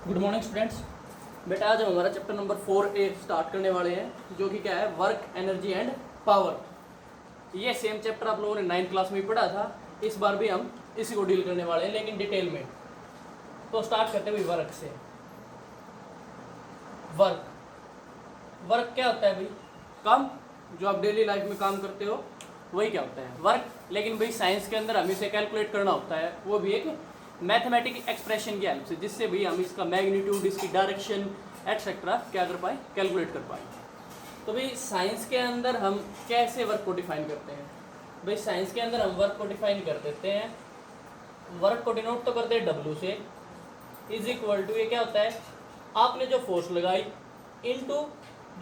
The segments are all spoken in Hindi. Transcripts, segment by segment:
Good morning students. बेटा आज हम हमारा चैप्टर नंबर 4A स्टार्ट करने वाले हैं, जो कि क्या है, वर्क, एनर्जी एंड पावर। ये सेम चैप्टर आप लोगों ने 9th क्लास में पढ़ा था। इस बार भी हम इसी को डील करने वाले हैं, लेकिन डिटेल में। तो स्टार्ट करते हैं भाई वर्क से। वर्क वर्क क्या होता है भाई? काम, जो आप डेली लाइफ में काम करते हो वही क्या होता है, वर्क। लेकिन भाई साइंस के अंदर हमें इसे कैलकुलेट करना होता है, वो भी एक मैथमेटिक एक्सप्रेशन की हेल्प से, जिससे भी हम इसका मैग्नीट्यूड, इसकी डायरेक्शन एटसेट्रा क्या कर पाए, कैलकुलेट कर पाए। तो भाई साइंस के अंदर हम कैसे वर्क को डिफाइन करते हैं? भाई साइंस के अंदर हम वर्क को डिफाइन कर देते हैं, वर्क को डिनोट तो करते हैं W से, इज इक्वल टू, ये क्या होता है, आपने जो फोर्स लगाई इनटू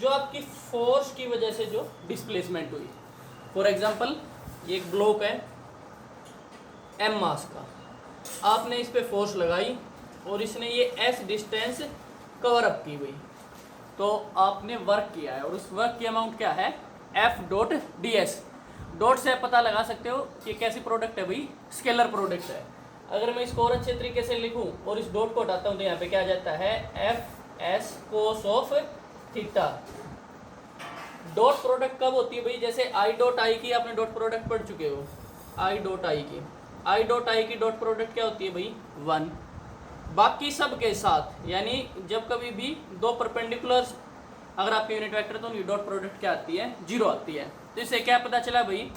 जो आपकी फोर्स की वजह से जो डिस्प्लेसमेंट हुई। फॉर एग्जांपल ये एक ब्लॉक है M मास का, आपने इस पे फोर्स लगाई और इसने ये S डिस्टेंस कवर अप की भाई, तो आपने वर्क किया है। और उस वर्क की अमाउंट क्या है, F.ds। डॉट से आप पता लगा सकते हो कि कैसी प्रोडक्ट है भाई, स्केलर प्रोडक्ट है। अगर मैं इसको और अच्छे तरीके से लिखूं और इस डॉट को हटाता हूं तो यहाँ पे क्या आ जाता है, F.S cos of theta. Dot product कब होती है भाई? जैसे I डॉट आई की आपने डॉट प्रोडक्ट पढ़ चुके हो, I डॉट आई की डॉट प्रोडक्ट क्या होती है भाई, 1। बाकी सब के साथ, यानी जब कभी भी दो परपेंडिकुलर्स अगर आपके यूनिट वेक्टर तो उनकी डॉट प्रोडक्ट क्या आती है, 0 आती है। तो इससे क्या पता चला भाई,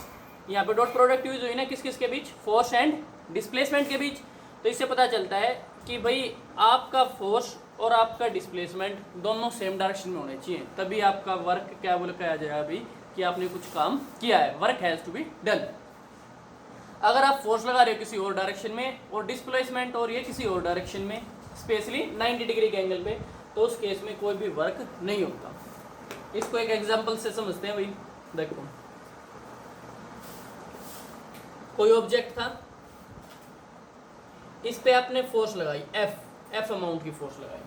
यहाँ पे डॉट प्रोडक्ट यूज हुई ना किस किस के बीच, फोर्स एंड डिस्प्लेसमेंट के बीच। तो इससे पता चलता है कि भाई आपका फोर्स और आपका डिस्प्लेसमेंट दोनों सेम डायरेक्शन में होने चाहिए, तभी आपका वर्क क्या बोल कहा जाएगा भाई कि आपने कुछ काम किया है, work has to be done. अगर आप फोर्स लगा रहे हो किसी और डायरेक्शन में और डिस्प्लेसमेंट और ये किसी और डायरेक्शन में, स्पेशली 90 डिग्री के एंगल पे, तो उस केस में कोई भी वर्क नहीं होता। इसको एक एग्जांपल से समझते हैं भाई। देखो कोई ऑब्जेक्ट था, इस पे आपने फोर्स लगाई F अमाउंट की फोर्स लगाई।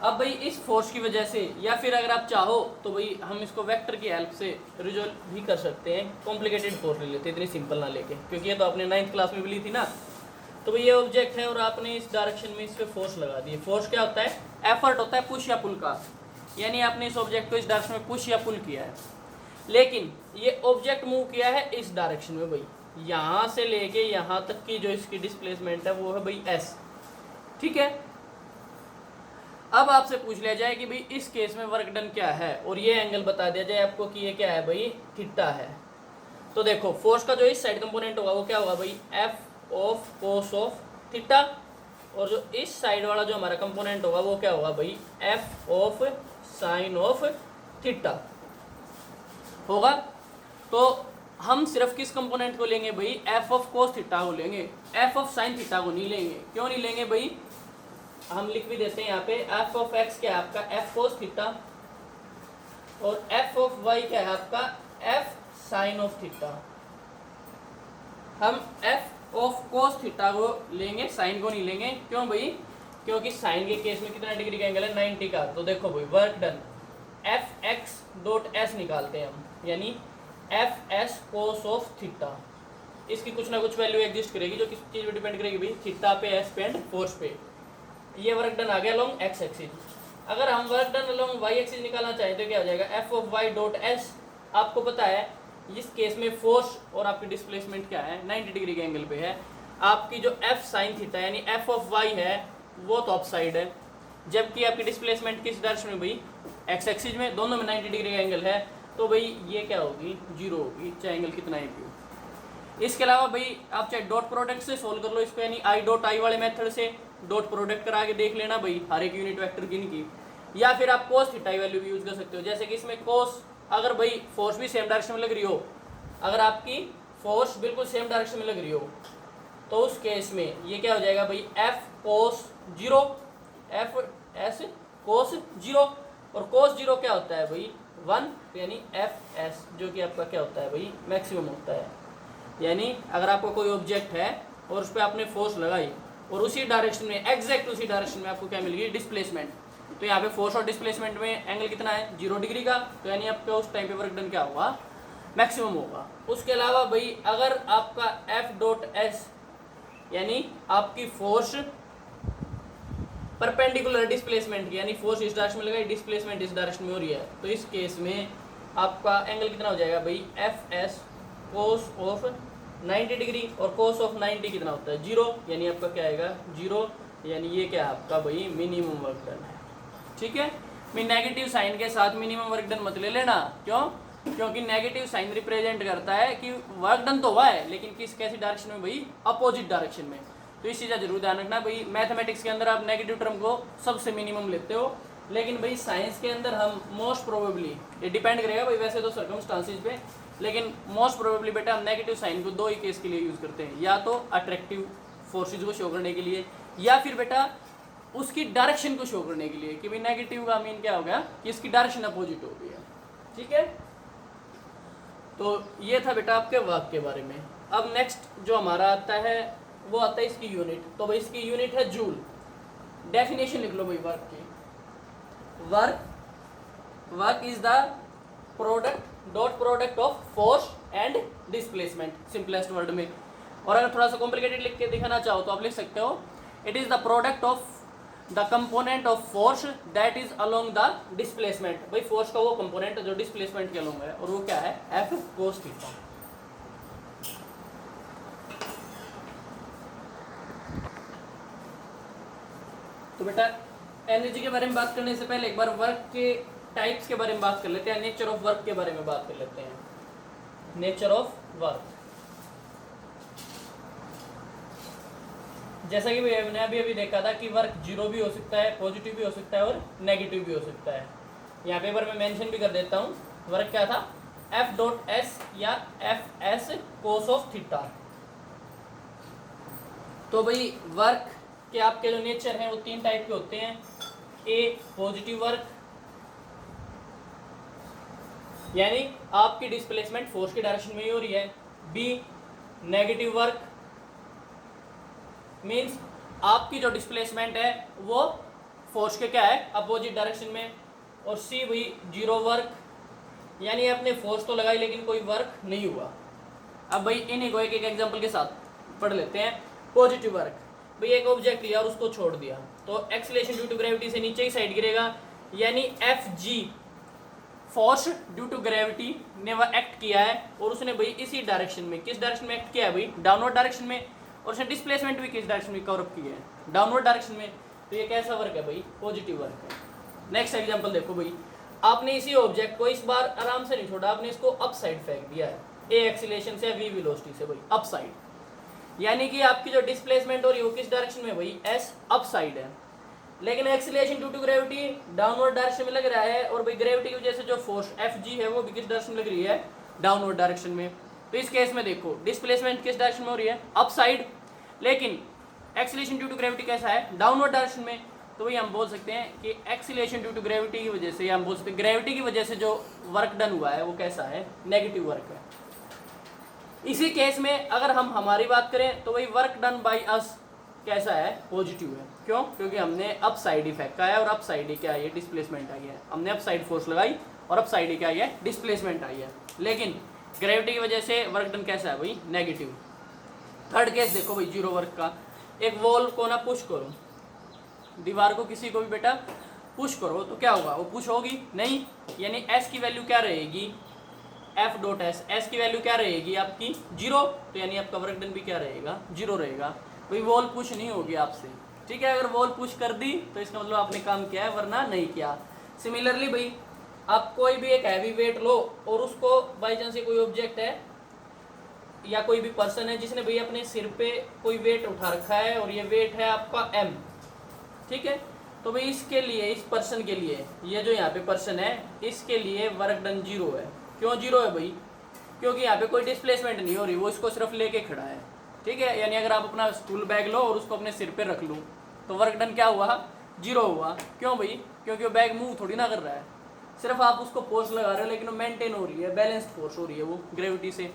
अब भाई इस फोर्स की वजह से, या फिर अगर आप चाहो तो भाई हम इसको वेक्टर की हेल्प से रिजोल्व भी कर सकते हैं, कॉम्प्लिकेटेड फोर्स ले लेते हैं, इतनी सिंपल ना लेके, क्योंकि ये तो आपने 9th क्लास में भी ली थी ना। तो भाई ये ऑब्जेक्ट है और आपने इस डायरेक्शन में इस पर फोर्स लगा दी। फोर्स क्या होता है, एफर्ट होता है पुश या पुल का, यानी आपने इस ऑब्जेक्ट को इस डायरेक्शन में पुश या पुल किया है। लेकिन ये ऑब्जेक्ट मूव किया है इस डायरेक्शन में भाई, यहाँ से लेके यहाँ तक की जो इसकी डिस्प्लेसमेंट है वो है भाई S, ठीक है। अब आपसे पूछ लिया जाए कि भाई इस केस में वर्क डन क्या है, और ये एंगल बता दिया जाए आपको कि ये क्या है भाई, थीटा है। तो देखो फोर्स का जो इस साइड कंपोनेंट होगा वो क्या होगा भाई, F of cos of theta, और जो इस साइड वाला जो हमारा कंपोनेंट होगा वो क्या होगा भाई, F of sine of theta होगा। तो हम सिर्फ किस कंपोनेंट को लेंगे भाई, F ऑफ कोस थीटा को लेंगे, F ऑफ साइन थीटा को नहीं लेंगे। क्यों नहीं लेंगे भाई, हम लिख भी देते हैं यहाँ पे, F ऑफ x क्या है आपका, F कोस थीटा, और F ऑफ y क्या है आपका, F साइन ऑफ थीटा। हम F ऑफ कोस थीटा को लेंगे, साइन को नहीं लेंगे। क्यों भाई, क्योंकि साइन के केस में कितना डिग्री का एंगल है, 90 का। तो देखो भाई work done, Fx dot s निकालते हैं हम, यानी Fs कोस ऑफ थीटा। इसकी कुछ ना कुछ वैल्यू एग्जिस्ट करेगी, जो किस चीज़ पे डिपेंड करेगी भाई, थीटा पे, s पे एंड फोर्स पे। ये वर्क डन आ गया अलोंग x एक्सिस। अगर हम work done along y axis निकालना चाहें तो क्या हो जाएगा, F of y dot s। आपको पता है इस केस में फोर्स और आपकी डिस्प्लेसमेंट क्या है, 90 डिग्री के एंगल पे है। आपकी जो F साइन थीटा यानी F ऑफ y है वो तो अप साइड है, जबकि आपकी डिस्प्लेसमेंट किस डायरेक्शन में भाई, x एक्सिस में, दोनों में 90 डिग्री का एंगल है। तो भाई ये क्या होगी, 0 होगी, चाहे एंगल कितना ही हो। इसके अलावा भाई आप चाहे डॉट प्रोडक्ट से सोल्व कर लो इसको, यानी I डॉट आई वाले मेथड से डॉट प्रोडक्ट करा के देख लेना भाई हर एक यूनिट वेक्टर गिन की, या फिर आप कोस थीटा वैल्यू भी यूज कर सकते हो। जैसे कि इसमें कोस, अगर भाई फोर्स भी सेम डायरेक्शन में लग रही हो, अगर आपकी फोर्स बिल्कुल सेम डायरेक्शन में लग रही हो, तो उस केस में ये क्या हो जाएगा भाई, F कोस 0, F S कोस 0, और कोस 0 क्या होता है भाई, 1, यानी Fs, जो कि आपका क्या होता है भाई, मैक्सिमम होता है। यानी अगर आपको कोई ऑब्जेक्ट है और उस पर आपने फोर्स लगाई और उसी डायरेक्शन में, एग्जैक्ट उसी डायरेक्शन में आपको क्या मिल गई, डिस्प्लेसमेंट, तो यहाँ पे फोर्स और डिस्प्लेसमेंट में एंगल कितना है, 0 डिग्री का। तो यानी आपका उस टाइम पे वर्क डन क्या होगा, मैक्सिमम होगा। उसके अलावा भाई अगर आपका F डॉट S यानी आपकी फोर्स परपेंडिकुलर डिस्प्लेसमेंट की, यानी फोर्स इस डायरेक्शन में लगाई, डिस्प्लेसमेंट इस डायरेक्शन में हो रही है, तो इस केस में आपका एंगल कितना हो जाएगा भाई, F S cos of 90 degree, और कोस ऑफ 90 कितना होता है 0, यानी आपका क्या आएगा 0, यानी ये क्या है आपका भाई मिनिमम वर्क डन है। ठीक है, मैं नेगेटिव साइन के साथ मिनिमम वर्क डन मत ले लेना, क्यों, क्योंकि नेगेटिव साइन रिप्रेजेंट करता है कि वर्क डन तो हुआ है लेकिन किस कैसी डायरेक्शन में भाई, अपोजिट डायरेक्शन में। तो इस चीज़ का जरूर ध्यान रखना भाई, मैथमेटिक्स के अंदर आप नेगेटिव टर्म को सबसे मिनिमम लेते हो, लेकिन भाई साइंस के अंदर हम मोस्ट प्रोबेबली, ये डिपेंड करेगा भाई वैसे तो सर्कमस्टांसिस पे, लेकिन मोस्ट प्रोबेबली बेटा हम नेगेटिव साइन को दो ही केस के लिए यूज़ करते हैं, या तो अट्रैक्टिव फोर्सेज को शो करने के लिए, या फिर बेटा उसकी डायरेक्शन को शो करने के लिए कि भाई नेगेटिव का मीन क्या हो गया कि इसकी डायरेक्शन अपोजिट हो गई है। ठीक है, तो ये था बेटा आपके वर्क के बारे में। अब नेक्स्ट जो हमारा आता है वो आता है इसकी यूनिट, तो भाई इसकी यूनिट है जूल। डेफिनेशन लिख लो भाई वर्क की, work is the dot product of force and displacement, simplest word में। और अगर थोड़ा सा कॉम्प्लिकेटेड लिख के दिखाना चाहो तो आप लिख सकते हो, it is the product of the component of force that is along the displacement. भाई फोर्स का वो कंपोनेंट जो डिस्प्लेसमेंट के अलोंग है, और वो क्या है, एफ कोस थीटा। तो बेटा एनर्जी के बारे में बात करने से पहले एक बार वर्क के टाइप्स के बारे में बात कर लेते हैं, नेचर ऑफ वर्क के बारे में बात कर लेते हैं। नेचर ऑफ वर्क, जैसा कि हमने अभी देखा था कि वर्क जीरो भी हो सकता है, पॉजिटिव भी हो सकता है और नेगेटिव भी हो सकता है। यहाँ पेपर में मेंशन भी कर देता हूँ, वर्क क्या था, एफ डॉट एस या F S cos of theta. तो भाई वर्क के आपके जो नेचर हैं वो तीन टाइप के होते हैं। ए पॉजिटिव वर्क, यानी आपकी डिस्प्लेसमेंट फोर्स की डायरेक्शन में ही हो रही है। बी नेगेटिव वर्क, मीन्स आपकी जो डिस्प्लेसमेंट है वो फोर्स के क्या है, अपोजिट डायरेक्शन में। और सी वही जीरो वर्क, यानी आपने फोर्स तो लगाई लेकिन कोई वर्क नहीं हुआ। अब भाई इन्हीं को एक एक एग्जांपल के साथ पढ़ लेते हैं। पॉजिटिव वर्क, भाई एक ऑब्जेक्ट लिया और उसको छोड़ दिया तो एक्सीलरेशन ड्यू टू ग्रेविटी से नीचे की साइड गिरेगा, यानी F G force due to gravity ने वह एक्ट किया है और उसने भाई इसी डायरेक्शन में, किस डायरेक्शन में एक्ट किया है भाई, डाउनवर्ड डायरेक्शन में। और उसने डिस्प्लेसमेंट भी किस डायरेक्शन में कवर की है, डाउनवर्ड डायरेक्शन में। तो ये कैसा वर्क है भाई, पॉजिटिव वर्क है। नेक्स्ट एग्जांपल देखो भाई, आपने इसी ऑब्जेक्ट को इस बार आराम से नहीं छोड़ा, आपने इसको अप साइड फेंक दिया है, ए एक्सीलरेशन से वी वेलोसिटी से भाई अप साइड, यानी कि आपकी जो डिस्प्लेसमेंट हो रही है वो किस डायरेक्शन में भाई, एस अप साइड है। लेकिन acceleration due to gravity downward direction में लग रहा है, और भाई ग्रेविटी की वजह से जो फोर्स एफ जी है वो भी किस डायरेक्शन में लग रही है, डाउनवर्ड डायरेक्शन में। तो इस केस में देखो डिस्प्लेसमेंट किस डायरेक्शन में हो रही है, अप साइड, लेकिन एक्सीलरेशन ड्यू टू ग्रेविटी कैसा है, डाउनवर्ड डायरेक्शन में। तो वही हम बोल सकते हैं कि एक्सीलरेशन ड्यू टू ग्रेविटी की वजह से, या हम बोल सकते हैं ग्रेविटी की वजह से जो वर्क डन हुआ है वो कैसा है, नेगेटिव वर्क है। इसी केस में अगर हम हमारी बात करें तो वही वर्क डन बाय अस कैसा है, पॉजिटिव है। क्यों, क्योंकि हमने अप साइड इफेक्ट का है, और अप साइड क्या है, डिस्प्लेसमेंट आई है। हमने अप साइड फोर्स लगाई और अप साइड क्या है, डिस्प्लेसमेंट आई है। लेकिन ग्रेविटी की वजह से वर्क डन कैसा है भाई, नेगेटिव। थर्ड केस देखो भाई जीरो वर्क का, एक वॉल को ना पुश करो, दीवार को किसी को भी बेटा पुश करो तो क्या होगा, वो पुश होगी नहीं, यानी एस की वैल्यू क्या रहेगी, एफ डॉट एस, एस की वैल्यू क्या रहेगी आपकी, जीरो। तो यानी आपका वर्क डन भी क्या रहेगा, जीरो रहेगा। भाई वॉल पुश नहीं होगी आपसे, ठीक है। अगर वॉल पुश कर दी तो इसका मतलब आपने काम किया है, वरना नहीं किया। सिमिलरली भाई आप कोई भी एक हैवी वेट लो और उसको बाई चांस कोई ऑब्जेक्ट है या कोई भी पर्सन है जिसने भाई अपने सिर पे कोई वेट उठा रखा है, और ये वेट है आपका m, ठीक है। तो भाई इसके लिए, इस पर्सन के लिए, ये जो यहाँ पे पर्सन है इसके लिए वर्क डन जीरो है। क्यों जीरो है भाई, क्योंकि यहाँ पे कोई डिस्प्लेसमेंट नहीं हो रही, वो इसको सिर्फ लेके खड़ा है, ठीक है। यानी अगर आप अपना स्कूल बैग लो और उसको अपने सिर पे रख लो तो वर्क डन क्या हुआ, जीरो हुआ। क्यों भाई, क्योंकि वो बैग मूव थोड़ी ना कर रहा है, सिर्फ आप उसको फोर्स लगा रहे हो, लेकिन वो मेंटेन हो रही है, बैलेंस्ड फोर्स हो रही है वो ग्रेविटी से।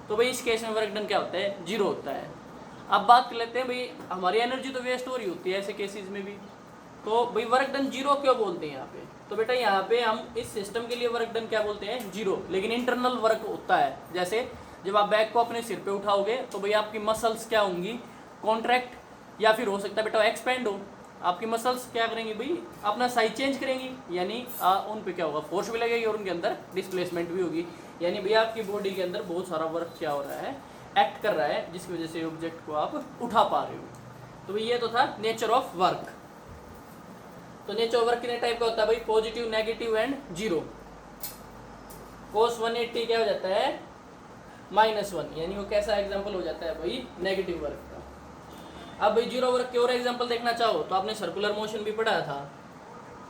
तो भाई इस केस में वर्क डन क्या होता है, जीरो होता है। अब बात कर लेते हैं भाई हमारी एनर्जी तो वेस्ट हो रही होती है ऐसे केसेस में भी, तो भाई वर्क डन जीरो क्यों बोलते हैं यहाँ पे। तो बेटा यहाँ पे हम इस सिस्टम के लिए वर्क डन क्या बोलते हैं, जीरो। लेकिन इंटरनल वर्क होता है, जैसे जब आप बैग को अपने सिर पे उठाओगे तो भाई आपकी मसल्स क्या होंगी, कॉन्ट्रैक्ट, या फिर हो सकता है बेटा एक्सपेंड हो। आपकी मसल्स क्या करेंगी भाई, अपना साइज चेंज करेंगी, यानी उन पे क्या होगा, फोर्स भी लगेगी और उनके अंदर डिस्प्लेसमेंट भी होगी। यानी भाई आपकी बॉडी के अंदर बहुत सारा वर्क क्या हो रहा है, एक्ट कर रहा है, जिसकी वजह से ऑब्जेक्ट को आप उठा पा रहे हो। तो भाई ये तो था नेचर ऑफ वर्क। तो नेचर ऑफ वर्क कितने टाइप का होता है भाई, positive, negative and zero. cos 180 क्या हो जाता है, -1, यानी वो कैसा एग्जाम्पल हो जाता है भाई, नेगेटिव वर्क का। अब भाई जीरो वर्क के और एग्जाम्पल देखना चाहो तो आपने सर्कुलर मोशन भी पढ़ा था।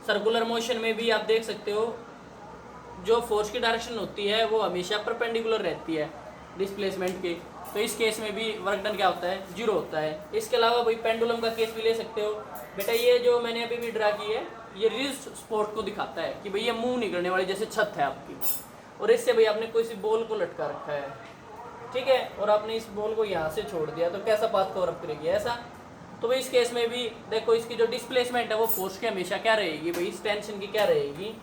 सर्कुलर मोशन में भी आप देख सकते हो जो फोर्स की डायरेक्शन होती है वो हमेशा परपेंडिकुलर रहती है डिस्प्लेसमेंट के। तो इस केस में भी वर्क डन क्या होता है, जीरो होता है। इसके अलावा भाई पेंडुलम का केस भी ले सकते हो। बेटा ये जो मैंने अभी भी ड्रा की है, ये रिस्ट स्पॉट को दिखाता है कि भाई ये मूव नहीं करने वाली, जैसे छत है आपकी, और इससे भाई आपने कोई सी बॉल को लटका रखा है, ठीक है, और आपने इस बॉल को यहाँ से छोड़ दिया, तो कैसा पाथ कवर अप करेगी, ऐसा। तो भाई इस केस में भी देखो इसकी जो डिस्प्लेसमेंट है वो फोर्स की हमेशा क्या रहेगी भाई, इस टेंशन की क्या रहेगी,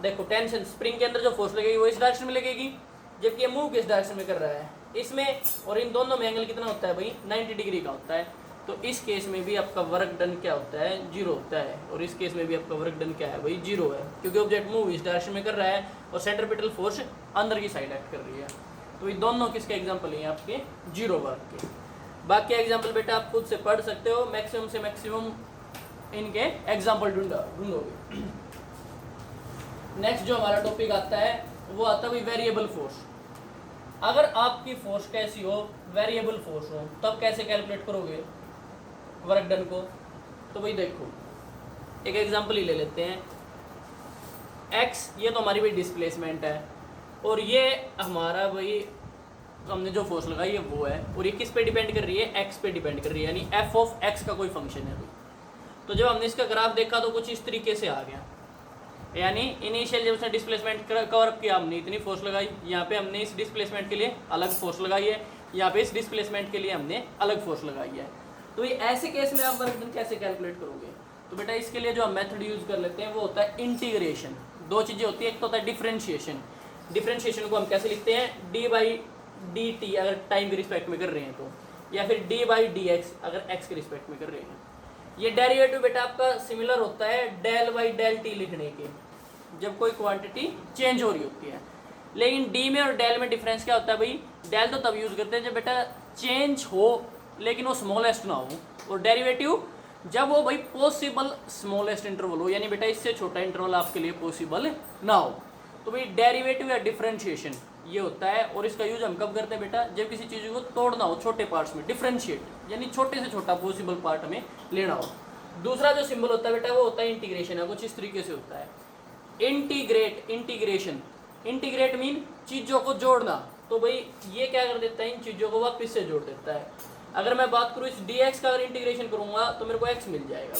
देखो टेंशन स्प्रिंग के अंदर जो फोर्स लगेगी वो इस डायरेक्शन में लगेगी, जबकि ये मूव किस डायरेक्शन में कर रहा है, इसमें, और इन दोनों में एंगल कितना होता है भाई, 90 डिग्री का होता है। तो इस केस में भी आपका वर्क डन क्या होता है, जीरो होता है, और इस केस में भी आपका वर्क डन क्या है भाई, जीरो है, क्योंकि ऑब्जेक्ट मूव इस डायरेक्शन में कर रहा है और सेंट्रीपिटल फोर्स अंदर की साइड एक्ट कर रही है। तो ये दोनों किसके एग्जाम्पल हैं आपके, जीरो वर्क के। बाकी एग्जाम्पल बेटा आप खुद से पढ़ सकते हो, मैक्सिमम से मैक्सिमम इनके एग्जाम्पल ढूंढोगे। नेक्स्ट जो हमारा टॉपिक आता है वो आता है वेरिएबल फोर्स। अगर आपकी फोर्स कैसी हो, वेरिएबल फोर्स हो, तब कैसे कैलकुलेट करोगे वर्क डन को। तो भाई देखो एक एग्जांपल ही ले लेते हैं, x ये तो हमारी भाई डिस्प्लेसमेंट है, और ये हमारा भाई हमने जो फोर्स लगाई है वो है, और ये किस पे डिपेंड कर रही है, x पे डिपेंड कर रही है, यानी f ऑफ x का कोई फंक्शन है भाई। तो जब हमने इसका ग्राफ देखा तो कुछ इस तरीके से आ गया, यानी इनिशियल जब उसने डिस्प्लेसमेंट कवर अप किया, हमने इतनी फोर्स लगाई, यहाँ पे हमने इस डिस्प्लेसमेंट के लिए अलग फोर्स लगाई है, यहाँ पे इस डिस्प्लेसमेंट के लिए हमने अलग फोर्स लगाई है। तो ये ऐसे केस में आप वर्क डन कैसे कैलकुलेट करोगे। तो बेटा इसके लिए जो हम मेथड यूज कर लेते हैं वो होता है इंटीग्रेशन। दो चीज़ें होती है, एक तो होता है डिफरेंशिएशन। डिफरेंशिएशन को हम कैसे लिखते हैं, डी बाई डी टी अगर टाइम के रिस्पेक्ट में कर रहे हैं तो, या फिर डी बाई डी एक्स अगर एक्स के रिस्पेक्ट में कर रहे हैं। ये डेरिवेटिव बेटा आपका सिमिलर होता है डेल बाई डेल टी लिखने के, जब कोई क्वांटिटी चेंज हो रही होती है। लेकिन डी में और डेल में डिफरेंस क्या होता है भाई, डेल तो तब यूज़ करते हैं जब बेटा चेंज हो लेकिन वो स्मॉलेस्ट ना हो, और डेरिवेटिव जब वो भाई पॉसिबल स्मॉलेस्ट इंटरवल हो, यानी बेटा इससे छोटा इंटरवल आपके लिए पॉसिबल ना हो। तो भाई डेरिवेटिव या डिफरेंशिएशन ये होता है, और इसका यूज हम कब करते हैं बेटा, जब किसी चीज़ को तोड़ना हो छोटे पार्ट्स में, डिफरेंशिएट यानी छोटे से छोटा पॉसिबल पार्ट हमें लेना हो। दूसरा जो सिंबल होता है बेटा वो होता है इंटीग्रेशन, है कुछ इस तरीके से होता है, इंटीग्रेट, इंटीग्रेशन, इंटीग्रेट मीन चीज़ों को जोड़ना। तो भाई ये क्या कर देता है, इन चीज़ों को वापस से जोड़ देता है। अगर मैं बात करूँ इस dx का अगर इंटीग्रेशन करूँगा तो मेरे को x मिल जाएगा,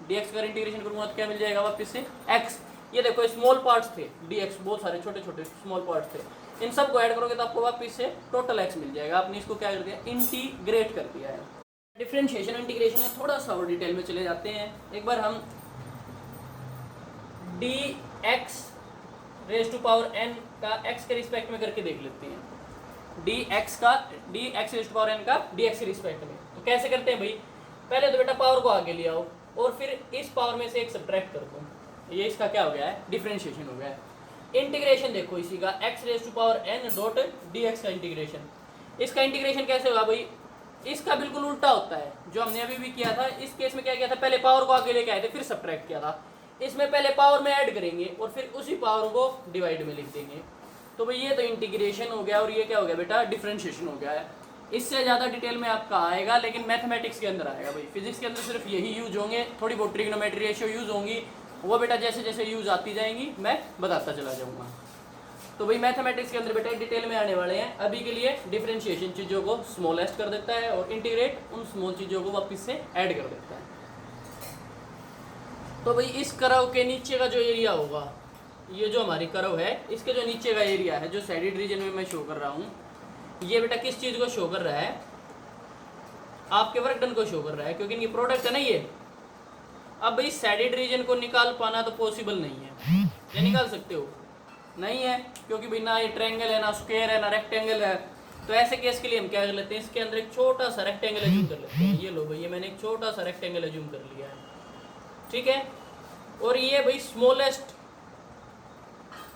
dx का इंटीग्रेशन करूँगा तो क्या मिल जाएगा वापस से x। ये देखो स्मॉल पार्ट्स थे dx, बहुत सारे छोटे छोटे स्मॉल पार्ट्स थे, इन सब को ऐड करोगे तो आपको वापस से टोटल x मिल जाएगा। आपने इसको क्या कर दिया, इंटीग्रेट कर दिया है। डिफरेंशिएशन और इंटीग्रेशन में थोड़ा सा और डिटेल में चले जाते हैं। एक बार हम dx raise to power n का x के रिस्पेक्ट में करके देख लेते हैं, dx raise to power n का dx के रिस्पेक्ट में। तो कैसे करते हैं भाई, पहले तो बेटा पावर को आगे ले आओ और फिर इस पावर में से एक सब्ट्रैक्ट कर दो, ये इसका क्या हो गया है, डिफरेंशिएशन हो गया है। इंटीग्रेशन देखो इसी का x raise to power n dot dx का इंटीग्रेशन, इसका इंटीग्रेशन कैसे होगा भाई, इसका बिल्कुल उल्टा होता है जो हमने अभी भी किया था। इस केस में क्या किया था, पहले पावर को आगे लेके आए थे फिर सब्ट्रैक्ट किया था, इसमें पहले पावर में ऐड करेंगे और फिर उसी पावर को डिवाइड में लिख देंगे। तो भाई ये तो इंटीग्रेशन हो गया, और ये क्या हो गया बेटा, डिफरेंशिएशन हो गया है। इससे ज़्यादा डिटेल में आपका आएगा लेकिन मैथमेटिक्स के अंदर आएगा भाई, फिजिक्स के अंदर सिर्फ यही यूज होंगे, थोड़ी बहुत ट्रिग्नोमेट्री रेशियो यूज होंगी, वो बेटा जैसे जैसे यूज आती जाएंगी मैं बताता चला जाऊँगा। तो भाई मैथमेटिक्स के अंदर बेटा डिटेल में आने वाले हैं। अभी के लिए डिफरेंशिएशन चीज़ों को स्मॉलेस्ट कर देता है और इंटीग्रेट उन स्मॉल चीज़ों को वापस से ऐड कर देता है। तो भाई इस कर्व के नीचे का जो एरिया होगा, ये जो हमारी कर्व है इसके जो नीचे का एरिया है जो साइडेड रीजन में मैं शो कर रहा हूँ, ये बेटा किस चीज़ को शो कर रहा है, आपके वर्क डन को शो कर रहा है, क्योंकि इनकी प्रोडक्ट है ना ये। अब भाई साइडेड रीजन को निकाल पाना तो पॉसिबल नहीं है, या निकाल सकते हो, नहीं है, क्योंकि भाई ना ये ट्रायंगल है, ना स्क्वायर है, ना रेक्टेंगल है। तो ऐसे केस के लिए हम क्या कर लेते हैं, इसके अंदर एक छोटा सा रेक्टेंगल एज्यूम कर लेते हैं। ये लो भाई, ये मैंने एक छोटा सा रेक्टेंगल एज्यूम कर लिया है, ठीक है। और ये भाई स्मॉलेस्ट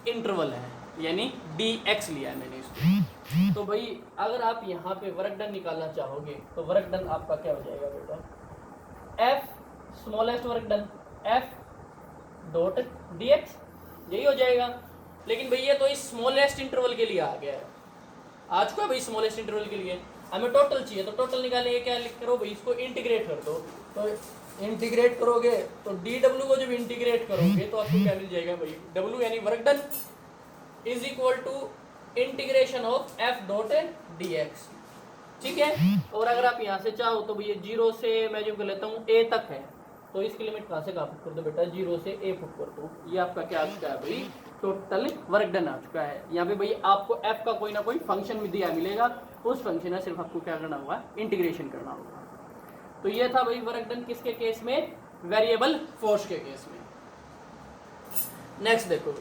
इंटरवल है, यानी dx लिया है मैंने इसको। तो भाई अगर आप यहाँ पे वर्क डन निकालना चाहोगे तो वर्क डन आपका क्या हो जाएगा बेटा, f smallest work done f dot dx, यही हो जाएगा। लेकिन भैया तो इस स्मॉलेस्ट इंटरवल के लिए आ गया है, आ चुका है भाई स्मॉलेस्ट इंटरवल के लिए। हमें टोटल चाहिए, तो टोटल निकालेंगे, क्या लिख करो भाई, इसको इंटीग्रेट कर दो। तो इंटीग्रेट करोगे तो dw को जब इंटीग्रेट करोगे तो आपको क्या मिल जाएगा भाई, w यानी work done is equal to integration of f dot dx, ठीक है। और अगर आप यहाँ से चाहो तो भैया 0 से मैं जो कर लेता हूँ a तक है, तो इसकी लिमिट कहाँ से कहाँ पुट कर दो बेटा, 0 से a पुट कर दो। ये आपका क्या आ चुका है भाई, टोटल वर्क डन आ चुका है। यहाँ पे भाई आपको f का कोई ना कोई फंक्शन भी दिया मिलेगा, उस फंक्शन में सिर्फ आपको क्या करना होगा, इंटीग्रेशन करना होगा। तो ये था भाई वर्क डन किसके केस में, वेरिएबल फोर्स के केस में। नेक्स्ट देखो,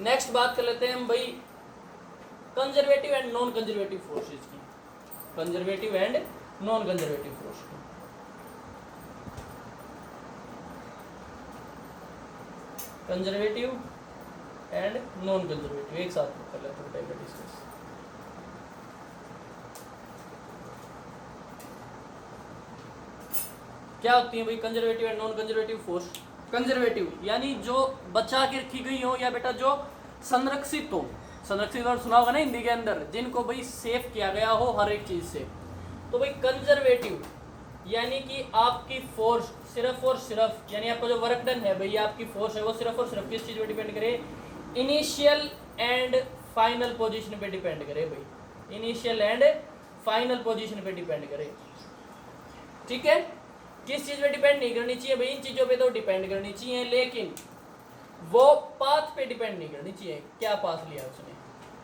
नेक्स्ट बात कर लेते हैं हम भाई conservative and non conservative forces की, conservative and non conservative force की। कंजर्वेटिव एंड नॉन कंजर्वेटिव एक साथ कर लेते हैं टाइप डिस्कस। क्या होती है भाई conservative and non conservative force. Conservative यानी जो बचा के रखी गई हो, या बेटा जो संरक्षित हो, संरक्षित और सुना होगा ना हिंदी के अंदर, जिनको भाई सेव किया गया हो हर एक चीज से। तो भाई कंजर्वेटिव यानी कि आपकी फोर्स सिर्फ और सिर्फ, यानी आपका जो वर्क डन है भैया, आपकी फोर्स है वो सिर्फ और सिर्फ किस चीज पे डिपेंड करे, इनिशियल एंड फाइनल पोजीशन पे डिपेंड करे भाई, इनिशियल एंड फाइनल पोजीशन पे डिपेंड करे, ठीक है। किस चीज पे डिपेंड नहीं करनी चाहिए भाई, इन चीजों पे तो डिपेंड करनी चाहिए, लेकिन वो पाथ पे डिपेंड नहीं करनी चाहिए। क्या पाथ लिया उसने,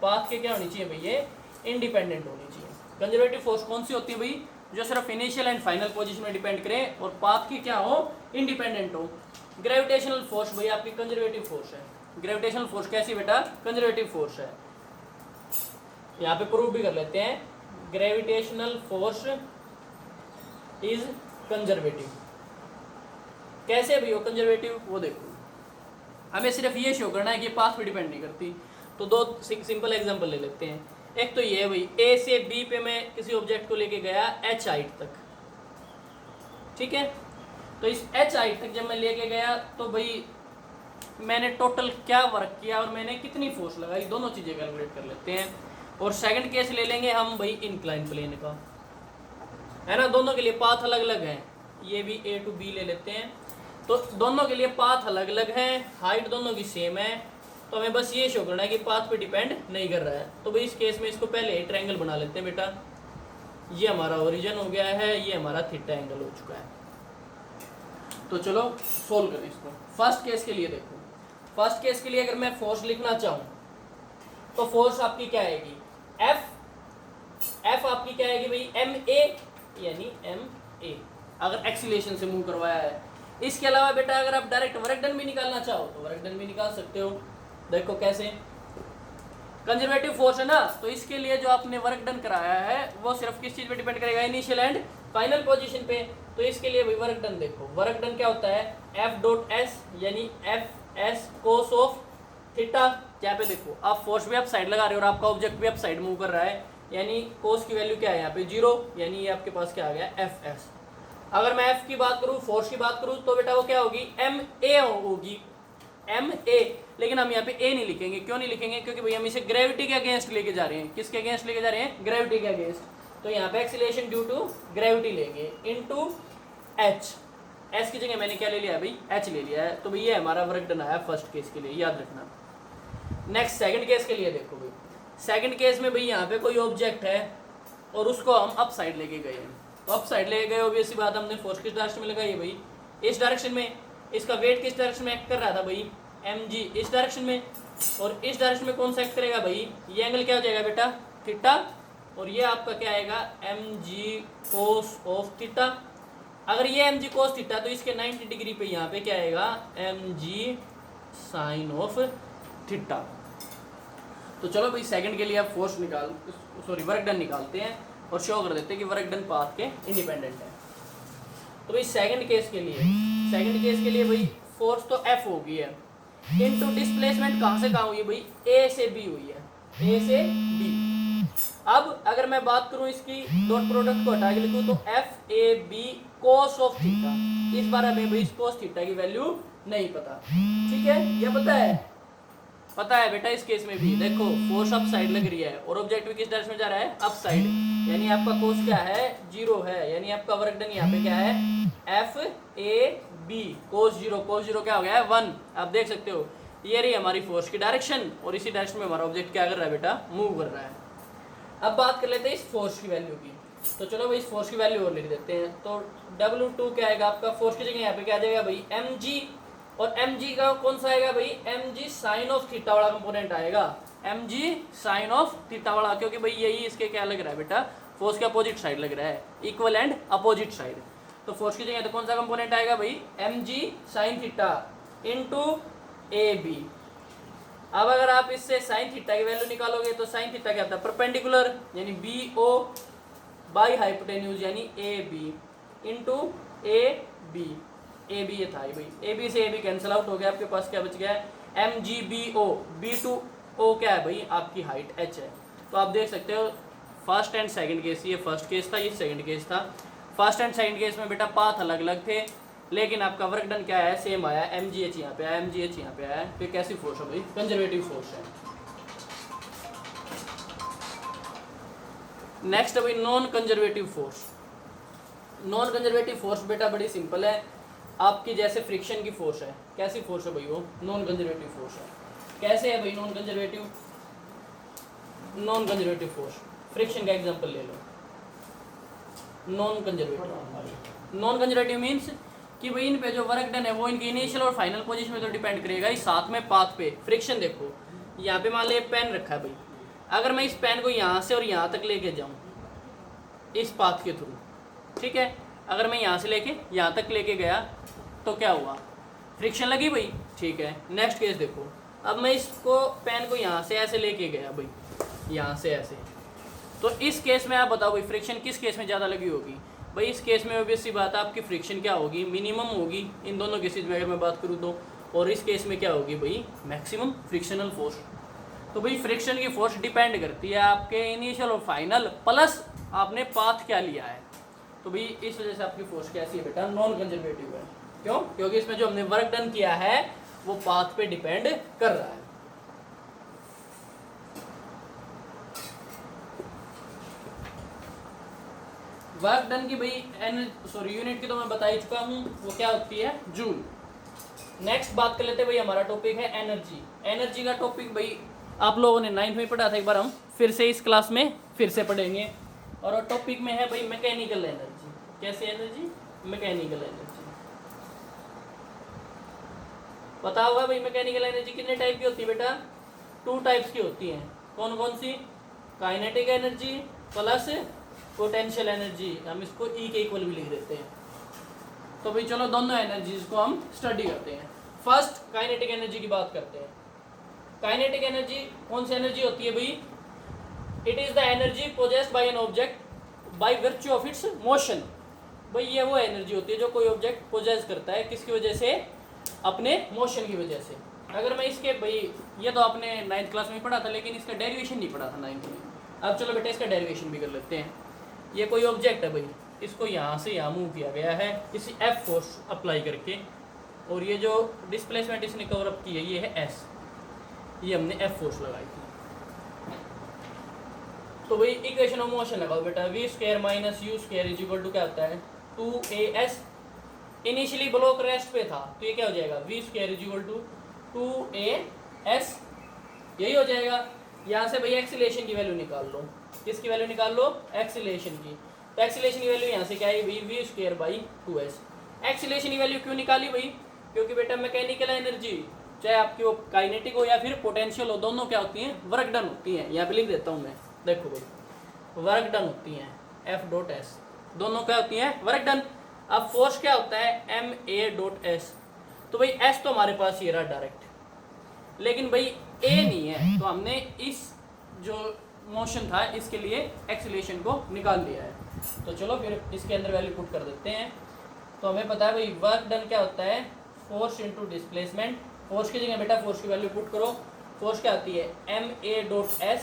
पाथ के क्या होनी चाहिए भाई, ये इंडिपेंडेंट होनी चाहिए। कंजर्वेटिव फोर्स कौन सी होती है भाई, जो सिर्फ इनिशियल एंड फाइनल पोजीशन में डिपेंड करे और पाथ की क्या हो, इंडिपेंडेंट हो। ग्रेविटेशनल फोर्स भाई आपकी कंजर्वेटिव फोर्स है। ग्रेविटेशनल फोर्स कैसी बेटा, कंजर्वेटिव फोर्स है। यहाँ पे प्रूव भी कर लेते हैं, ग्रेविटेशनल फोर्स इज कंजर्वेटिव। कैसे भी हो कंजर्वेटिव, वो देखो हमें सिर्फ ये शो करना है कि पाथ पे डिपेंड नहीं करती। तो दो सिंपल एग्जांपल ले लेते हैं। एक तो ये है भाई, ए से बी पे मैं किसी ऑब्जेक्ट को लेके गया h हाइट तक, ठीक है। तो इस h हाइट तक जब मैं लेके गया तो भाई मैंने टोटल क्या वर्क किया और मैंने कितनी फोर्स लगाई, दोनों चीज़ें कैलकुलेट कर लेते हैं। और सेकंड केस ले लेंगे हम भाई इंक्लाइन प्लेन का, है ना। दोनों के लिए पाथ अलग अलग हैं, ये भी A to B ले लेते हैं। तो दोनों के लिए पाथ अलग अलग हैं, हाइट दोनों की सेम है, तो हमें बस ये शो करना है कि पाथ पे डिपेंड नहीं कर रहा है। तो भाई इस केस में इसको पहले ट्रायंगल बना लेते हैं बेटा। ये हमारा ओरिजिन हो गया है, ये हमारा थीटा एंगल हो चुका है। तो चलो सोल्व करें इसको। फर्स्ट केस के लिए देखो, फर्स्ट केस के लिए अगर मैं फोर्स लिखना चाहूँ तो फोर्स आपकी क्या आएगी, एफ आपकी क्या आएगी भाई, MA, यानी MA अगर एक्सीलरेशन से मूव करवाया है। इसके अलावा बेटा अगर आप डायरेक्ट वर्क डन भी निकालना चाहो तो वर्क डन भी निकाल सकते हो। देखो कैसे, कंजर्वेटिव फोर्स है ना, तो इसके लिए जो आपने वर्क डन कराया है वो सिर्फ किस चीज पे डिपेंड करेगा, इनिशियल एंड फाइनल पोजीशन पे। तो इसके लिए भी वर्क डन देखो, वर्क डन क्या होता है, F.S यानी FS cos ऑफ थीटा। यहाँ पे देखो आप फोर्स भी आप साइड लगा रहे हो और आपका ऑब्जेक्ट भी आप साइड मूव कर रहा है, यानी कोस की वैल्यू क्या है यहाँ पे 0, यानी ये आपके पास क्या आ गया FS। अगर मैं F की बात करूँ, फोर्स की बात करूँ, तो बेटा वो क्या होगी, MA होगी, MA। लेकिन हम यहाँ पे A नहीं लिखेंगे, क्यों नहीं लिखेंगे, क्योंकि भाई हम इसे ग्रेविटी के अगेंस्ट लेके जा रहे हैं। किसके अगेंस्ट लेके जा रहे हैं, ग्रेविटी के अगेंस्ट। तो यहाँ पे एक्सीलरेशन ड्यू टू ग्रेविटी लेंगे इनटू H। S की जगह मैंने क्या ले लिया है भाई, H ले लिया है। तो भाई ये हमारा वर्क डन आया फर्स्ट केस के लिए, याद रखना। नेक्स्ट सेकंड केस के लिए देखो भाई, सेकंड केस में भाई यहाँ पे कोई ऑब्जेक्ट है और उसको हम अप साइड लेके गए हैं। तो अप साइड लेके गए, ऑब्वियसली बात, हमने फोर्स किस डायरेक्शन में लगाई है भाई, इस डायरेक्शन में। इसका वेट किस डायरेक्शन में एक्ट कर रहा था भाई, mg, इस डायरेक्शन में। और इस डायरेक्शन में कौन सा एक्ट करेगा भाई, ये एंगल क्या हो जाएगा बेटा, थीटा। और ये आपका क्या आएगा, mg cos ऑफ थीटा। अगर ये mg cos थीटा तो इसके 90 डिग्री पे यहाँ पे क्या आएगा, mg sin ऑफ थीटा। तो चलो भाई सेकंड के लिए आप फोर्स वर्क डन निकालते हैं और शो कर देते हैं कि वर्क डन पाथ के इंडिपेंडेंट है। तो भाई सेकंड केस के लिए सेकंड केस के लिए भाई फोर्स तो F होगी है, इनटू डिस्प्लेसमेंट कहाँ से कहाँ हुई है भाई, A से B हुई है, A से B। अब अगर मैं बात करूं इसकी डॉट प्रोडक्ट को हटा के लिखूं तो FAB cos ऑफ थीटा, इस बार हमें भाई cos थीटा की वैल्यू नहीं पता, ठीक है, ये पता है बेटा। इस केस में भी देखो फोर्स अप साइड लग रही है और ऑब्जेक्ट भी किस डायरेक्शन में जा रहा है, अप साइड, यानी आपका कोस क्या है, 0 है, यानी आपका वर्क डन यहाँ पे क्या है, FAB cos 0 क्या हो गया है, 1। आप देख सकते हो ये रही हमारी फोर्स की डायरेक्शन और इसी डायरेक्शन में हमारा ऑब्जेक्ट क्या कर रहा है बेटा, मूव कर रहा है। अब बात कर लेते हैं इस फोर्स की वैल्यू की, तो चलो भाई इस फोर्स की वैल्यू और लिख देते हैं। तो W2 क्या आएगा आपका, फोर्स की जगह यहाँ पे क्या आ जाएगा भाई mg, और mg का कौन सा आएगा भाई, mg साइन ऑफ थीटा वाला कंपोनेंट आएगा, mg साइन ऑफ थीटा वाला, क्योंकि भाई यही इसके क्या लग रहा है बेटा, फोर्स के अपोजिट साइड लग रहा है, इक्वल एंड अपोजिट साइड। तो फोर्स की जगह तो कौन सा कंपोनेंट आएगा भाई, mg sine theta into AB। अब अगर आप इससे साइन थीटा की वैल्यू निकालोगे तो साइन थीटा क्या होता है, परपेंडिकुलर, यानी BO बाई हाइपोटेन्यूज यानी AB इंटू AB, AB ये था भाई, AB से AB कैंसिल आउट हो गया, आपके पास क्या बच गया है, MGBO, B2O क्या है भाई, आपकी हाइट h है। तो आप देख सकते हो फर्स्ट एंड सेकंड केस, ये फर्स्ट केस था, ये सेकंड केस था। फर्स्ट एंड सेकंड केस में बेटा पाथ अलग अलग थे, लेकिन आपका वर्क डन क्या है, सेम आया, MGH यहाँ पे आया, MGH यहाँ पे आया। फिर कैसी फोर्स है भाई, कंजर्वेटिव फोर्स है। नेक्स्ट है भाई non conservative force. Non conservative force बेटा बड़ी सिंपल है, आपकी जैसे फ्रिक्शन की फोर्स है। कैसी फोर्स है भाई वो, नॉन कंजर्वेटिव फोर्स है। कैसे है भाई non conservative, non conservative force, friction का एग्जांपल ले लो। नॉन कंजर्वेटिव मीन्स कि भाई इन पे जो वर्क डन है वो इनकी इनिशियल और फाइनल पोजीशन में तो डिपेंड करेगा ही, साथ में पाथ पे। फ्रिक्शन देखो यहाँ पे मान लो पेन रखा है भाई, अगर मैं इस पेन को यहाँ से और यहाँ तक लेके जाऊँ इस पाथ के थ्रू, ठीक है, अगर मैं यहाँ से लेके यहाँ तक लेके गया तो क्या हुआ, फ्रिक्शन लगी भाई, ठीक है। नेक्स्ट केस देखो, अब मैं इसको पेन को यहाँ से ऐसे लेके गया भाई, यहाँ से ऐसे, तो इस केस में आप बताओ भाई फ्रिक्शन किस केस में ज़्यादा लगी होगी भाई। इस केस में ऑब्वियस सी बात है आपकी फ्रिक्शन क्या होगी, मिनिमम होगी इन दोनों केसेज में अगर मैं बात करूँ तो, और इस केस में क्या होगी भाई, मैक्सिमम फ्रिक्शनल फोर्स। तो भाई फ्रिक्शन की फोर्स डिपेंड करती है आपके इनिशियल और फाइनल प्लस आपने पाथ क्या लिया है। तो भाई इस वजह से आपकी फोर्स कैसी है बेटा, नॉन कंजर्वेटिव है। क्यों, क्योंकि इसमें जो हमने वर्क डन किया है वो पाथ पे डिपेंड कर रहा है। वर्क डन की भाई यूनिट की तो मैं बता ही चुका हूँ, वो क्या होती है, जूल। नेक्स्ट बात कर लेते हैं भाई, हमारा टॉपिक है एनर्जी। एनर्जी का टॉपिक भाई आप लोगों ने 9th में पढ़ा था, एक बार हम फिर से इस क्लास में फिर से पढ़ेंगे। और टॉपिक में है भाई मैकेनिकल एनर्जी। कैसे एनर्जी, मैकेनिकल एनर्जी। पता होगा भाई मैकेनिकल एनर्जी कितने टाइप की होती है बेटा, 2 टाइप्स की होती हैं। कौन कौन सी, kinetic energy plus potential energy, हम इसको ई के इक्वल भी लिख देते हैं। तो भाई चलो दोनों एनर्जीज को हम स्टडी करते हैं। फर्स्ट काइनेटिक एनर्जी की बात करते हैं। काइनेटिक एनर्जी कौन सी एनर्जी होती है भाई, it is the energy possessed by an object by virtue of its motion. भाई ये वो एनर्जी होती है जो कोई ऑब्जेक्ट पोजेस करता है, किसकी वजह से, अपने मोशन की वजह से। अगर मैं इसके भाई ये तो आपने 9th क्लास में पढ़ा था, लेकिन इसका डेरिवेशन नहीं पढ़ा था 9th में। अब चलो बेटा इसका डेरिवेशन भी कर लेते हैं। ये कोई ऑब्जेक्ट है भाई, इसको यहाँ से यहाँ मूव किया गया है किसी F फोर्स अप्लाई करके, और ये जो डिस्प्लेसमेंट इसने कवर अप की है ये है S, ये हमने F फोर्स लगाई थी। तो भाई इक्वेशन ऑफ मोशन लगाओ बेटा, v² minus u² is equal to क्या होता है, 2as। इनिशियली ब्लॉक रेस्ट पे था तो ये क्या हो जाएगा, v² is equal to 2as, यही हो जाएगा। यहाँ से भाई एक्सीलरेशन की वैल्यू निकाल लो, किसकी वैल्यू निकाल लो, एक्सीलरेशन की। तो एक्सीलरेशन की वैल्यू यहाँ से क्या है, v² बाई 2s। एक्सीलरेशन की वैल्यू क्यों निकाली भाई, क्योंकि बेटा मैकेनिकल एनर्जी चाहे आपकी वो काइनेटिक हो या फिर पोटेंशियल हो, दोनों क्या होती हैं, वर्क डन होती हैं। यहाँ पे लिख देता हूँ मैं, देखो भाई वर्क डन होती हैं F.S, दोनों क्या होती हैं, वर्क डन। अब फोर्स क्या होता है, ma.s। तो भाई S तो हमारे पास ये रहा डायरेक्ट, लेकिन भाई A नहीं है, तो हमने इस जो मोशन था इसके लिए एक्सीलरेशन को निकाल लिया है। तो चलो फिर इसके अंदर वैल्यू पुट कर देते हैं। तो हमें पता है भाई वर्क डन क्या होता है, फोर्स इनटू डिस्प्लेसमेंट। फोर्स की जगह बेटा फोर्स की वैल्यू पुट करो। फोर्स क्या आती है, ma.s।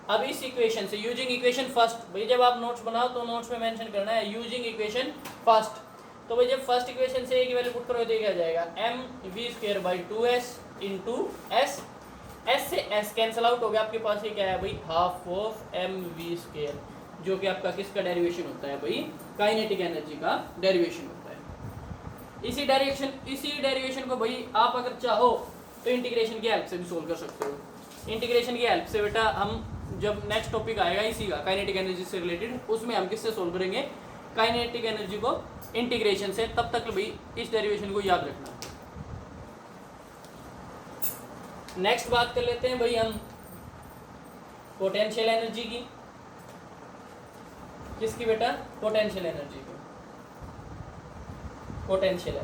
अब इस इक्वेशन से यूजिंग इक्वेशन फर्स्ट, भाई जब आप नोट्स बनाओ तो नोट्स में मेंशन करना है यूजिंग इक्वेशन फर्स्ट। तो भाई जब फर्स्ट इक्वेशन से a की वैल्यू पुट करो तो क्या जाएगा, mv²/2s इंटू एस। एस से एस कैंसिल आउट हो गया, आपके पास ये क्या है भाई, हाफ ऑफ mv², जो कि आपका किसका डेरिवेशन होता है भाई, काइनेटिक एनर्जी का डेरिवेशन होता है। इसी डेरिवेशन को भाई आप अगर चाहो तो इंटीग्रेशन की हेल्प से भी सोल्व कर सकते हो। इंटीग्रेशन की हेल्प से बेटा हम जब नेक्स्ट टॉपिक आएगा इसी का काइनेटिक एनर्जी से रिलेटेड, उसमें हम किससे सोल्व करेंगे, काइनेटिक एनर्जी को इंटीग्रेशन से। तब तक भाई इस डेरिवेशन को याद रखना। नेक्स्ट बात कर लेते हैं भाई हम पोटेंशियल एनर्जी की। किसकी बेटा, पोटेंशियल एनर्जी की। पोटेंशियल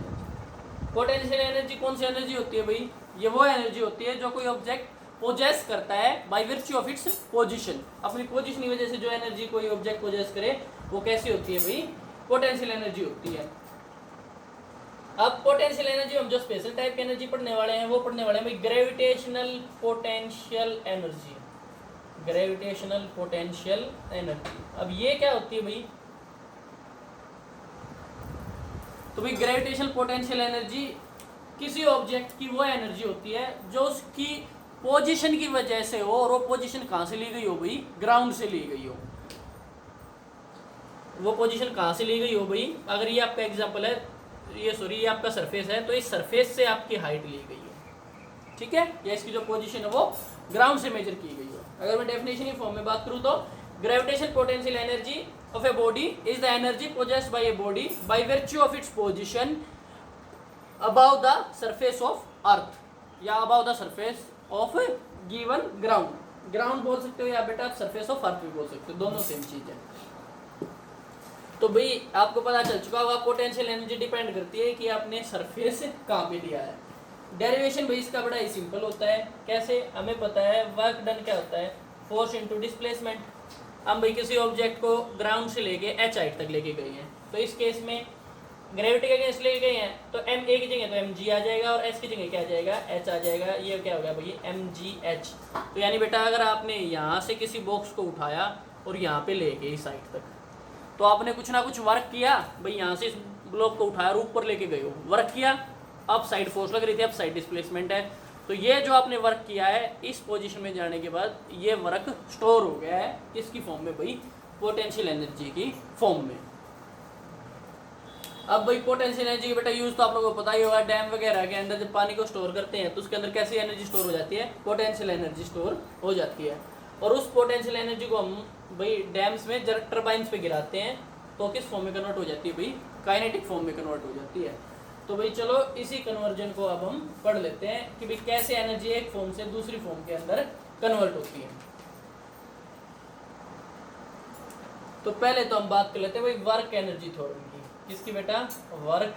एनर्जी कौन सी एनर्जी होती है भाई, ये वो एनर्जी होती है जो कोई ऑब्जेक्ट पोजेस करता है by virtue of its position. अपनी पोजीशन की वजह से जो एनर्जी कोई ऑब्जेक्ट पोजेस करे वो कैसी होती है भाई, पोटेंशियल एनर्जी होती है। अब पोटेंशियल एनर्जी हम जो स्पेशल टाइप की एनर्जी पढ़ने वाले हैं वो पढ़ने वाले हैं भाई gravitational potential energy. Gravitational potential energy, अब ये क्या होती है भाई, तो भाई ग्रेविटेशनल पोटेंशियल एनर्जी किसी ऑब्जेक्ट की वो एनर्जी होती है जो उसकी पोजीशन की वजह से हो, और वो पोजीशन कहाँ से ली गई हो भाई, ग्राउंड से ली गई हो। वो पोजीशन कहाँ से ली गई हो भाई, अगर ये आपका एग्जांपल है, ये आपका सरफेस है, तो इस सरफेस से आपकी हाइट ली गई है, ठीक है, या इसकी जो पोजीशन है वो ग्राउंड से मेजर की गई हो। अगर मैं डेफिनेशन की फॉर्म में बात करूँ तो gravitational potential energy of a body is the energy possessed by a body by virtue of its position above the surface of earth या above the surface of a given ground बोल सकते हो या बेटा आप surface of earth भी बोल सकते हो, दोनों सेम चीज है। तो भाई आपको पता चल चुका होगा पोटेंशियल एनर्जी डिपेंड करती है कि आपने सरफेस कहाँ पे लिया है। डेरिवेशन भाई इसका बड़ा ही सिंपल होता है, कैसे, हमें पता है वर्क डन क्या होता है, फोर्स इनटू डिस्प्लेसमेंट। हम भाई किसी ऑब्जेक्ट को ग्राउंड से लेके एच हाइट तक लेके गए हैं, तो इस केस में ग्रेविटी के अगेंस्ट लेके गए हैं तो एम ए की जगह तो एम जी आ जाएगा और एच की जगह क्या आ जाएगा, एच आ जाएगा। ये क्या हो गया भाई, एम जी एच। तो यानी बेटा अगर आपने यहाँ से किसी बॉक्स को उठाया और यहाँ पे ले गए इस हाइट तक, तो आपने कुछ ना कुछ वर्क किया भाई, यहाँ से इस ब्लॉक को उठाया और ऊपर लेके गए हो, वर्क किया, अब साइड फोर्स लग रही थी, अब साइड डिस्प्लेसमेंट है। तो ये जो आपने वर्क किया है इस पोजीशन में जाने के बाद ये वर्क स्टोर हो गया है किसकी फॉर्म में भाई, पोटेंशियल एनर्जी की फॉर्म में। अब भाई पोटेंशियल एनर्जी का बेटा यूज तो आप लोगों को पता ही होगा, डैम वगैरह के अंदर जब पानी को स्टोर करते हैं तो उसके अंदर कैसी एनर्जी स्टोर हो जाती है, पोटेंशियल एनर्जी स्टोर हो जाती है। और उस पोटेंशियल एनर्जी को हम भाई डैम्स में टर्बाइंस पे गिराते हैं तो किस फॉर्म में कन्वर्ट हो जाती है भाई, काइनेटिक फॉर्म में कन्वर्ट हो जाती है। तो भाई चलो इसी कन्वर्जन को अब हम पढ़ लेते हैं कि भाई कैसे एनर्जी एक फॉर्म से दूसरी फॉर्म के अंदर कन्वर्ट होती है। तो पहले तो हम बात कर लेते हैं भाई वर्क एनर्जी थ्योरम की। किसकी बेटा, वर्क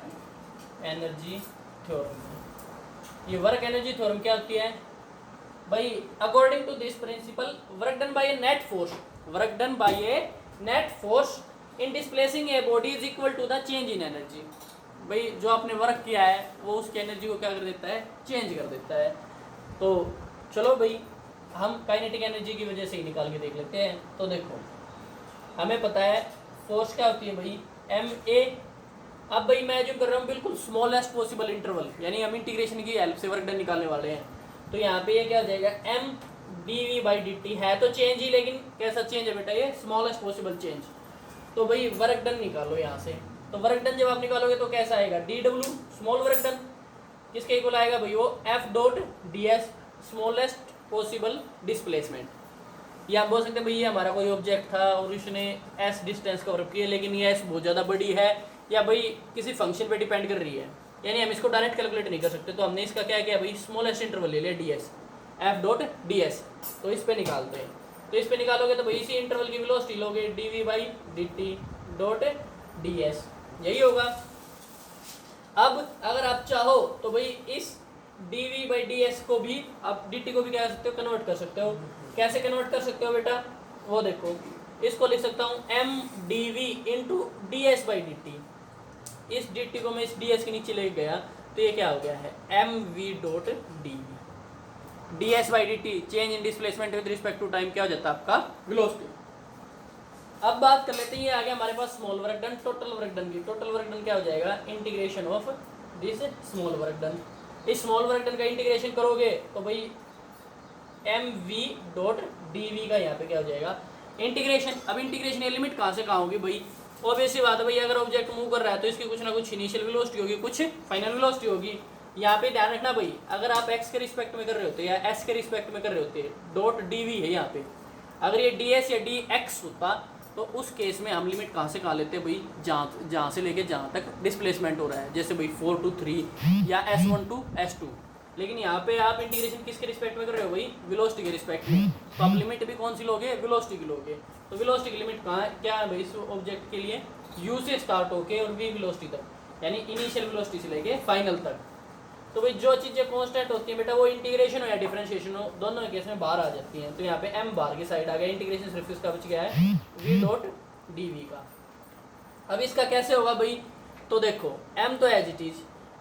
एनर्जी थ्योरम की। ये वर्क एनर्जी थ्योरम क्या होती है भाई, according to this principle work done by a net force in displacing a body is equal to the change in energy. भाई जो आपने वर्क किया है वो उसकी एनर्जी को क्या कर देता है, चेंज कर देता है। तो चलो भाई हम काइनेटिक एनर्जी की वजह से ही निकाल के देख लेते हैं। तो देखो हमें पता है फोर्स क्या होती है भाई, एम ए। अब भाई मैं जो कर रहा हूँ बिल्कुल स्मॉलेस्ट पॉसिबल इंटरवल, यानी हम इंटीग्रेशन की हेल्प से वर्क डन निकालने वाले हैं। तो यहाँ पे ये क्या हो जाएगा, M D V by D T, है तो चेंज ही, लेकिन कैसा चेंज है बेटा, ये स्मॉलेस्ट पॉसिबल चेंज। तो भाई वर्क डन निकालो यहाँ से, तो वर्क डन जब आप निकालोगे तो कैसा आएगा, D W small work done, किसके इक्वल आएगा भाई, वो F dot D S smallest possible displacement. या आप बोल सकते हैं भाई ये हमारा कोई ऑब्जेक्ट था और उसने एस डिस्टेंस कवर किया, लेकिन ये एस बहुत ज़्यादा बड़ी है या भाई किसी फंक्शन पे डिपेंड कर रही है, यानी हम इसको डायरेक्ट कैलकुलेट नहीं कर सकते। तो हमने इसका क्या किया भाई, स्मॉलेस्ट इंटरवल ले लिया D S, F dot D S. तो इस पर निकालते हैं, तो इस पर निकालोगे तो भाई इसी इंटरवल की वेलोसिटी लोगे D V by D T dot D S, यही होगा। अब अगर आप चाहो तो भाई इस D V by D S को भी आप डी टी को भी क्या कर सकते हो, कन्वर्ट कर सकते हो। कैसे कन्वर्ट कर सकते हो बेटा, वो देखो, इसको लिख सकता हूँ M D V into D S by D T. इस डी टी को मैं इस डी एस के नीचे ले गया तो ये क्या हो गया है M V dot D V. D S by D T change in displacement with respect to time क्या हो जाता है आपका वेलोसिटी। अब बात कर लेते हैं, ये आ गया हमारे पास small work done, total work done की। टोटल वर्क डन क्या हो जाएगा integration of this small work done. इस स्मॉल वर्क डन का इंटीग्रेशन करोगे तो भाई M V dot D V का यहाँ पे क्या हो जाएगा इंटीग्रेशन। अब इंटीग्रेशन ये लिमिट कहाँ से कहाँ होगी भाई, ऑब्वियसली बात है भाई, अगर ऑब्जेक्ट मूव कर रहा है तो इसकी कुछ ना कुछ इनिशियल वेलोसिटी होगी, कुछ फाइनल वेलोसिटी होगी। यहाँ पे ध्यान रखना भाई, अगर आप एक्स के रिस्पेक्ट में कर रहे होते या एस के रिस्पेक्ट में कर रहे होते, डॉट डी वी है यहाँ पे, अगर ये डी एस या डी एक्स होता तो उस केस में हम लिमिट कहाँ से कहाँ लेते हैं भाई, जहाँ से लेके जहाँ तक डिस्प्लेसमेंट हो रहा है, जैसे भाई 4 to 3 या S1 to S2। लेकिन यहाँ पे आप इंटीग्रेशन किसके रिस्पेक्ट में कर रहे हो भाई, वेलोसिटी के रिस्पेक्ट में, तो आप लिमिट भी कौन सी लोगे, वेलोसिटी की लोगे। तो वेलोसिटी की लिमिट कहाँ क्या है भाई इस ऑब्जेक्ट के लिए, u से स्टार्ट होके और v वेलोसिटी तक, यानी इनिशियल वेलोसिटी से लेके फाइनल तक। तो भाई जो चीज़ें कांस्टेंट होती हैं बेटा वो इंटीग्रेशन हो या डिफरेंशिएशन हो दोनों केस में बाहर आ जाती हैं। तो यहाँ पे m बाहर की साइड आ गया, इंटीग्रेशन सिर्फ इसका बच गया है v डॉट डी वी का। अब इसका कैसे होगा भाई, तो देखो m तो एज इट इज,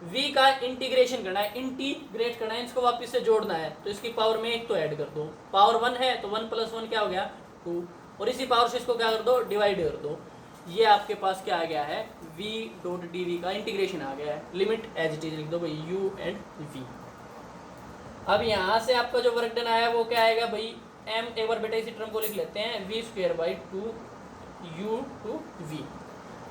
v का इंटीग्रेशन करना है, इंटीग्रेट करना है, इसको वापस से जोड़ना है, तो इसकी पावर में एक तो ऐड कर दो, पावर 1 है तो 1 + 1 क्या हो गया 2, और इसी पावर से इसको क्या कर दो डिवाइड कर दो। ये आपके पास क्या आ गया है v डॉट डी वी का इंटीग्रेशन आ गया है, लिमिट एज इट इज लिख दो भाई u एंड v। अब यहाँ से आपका जो वर्क डन आया वो क्या आएगा भाई m, एक बार बेटा इसी टर्म को लिख लेते हैं v²/2 u टू v।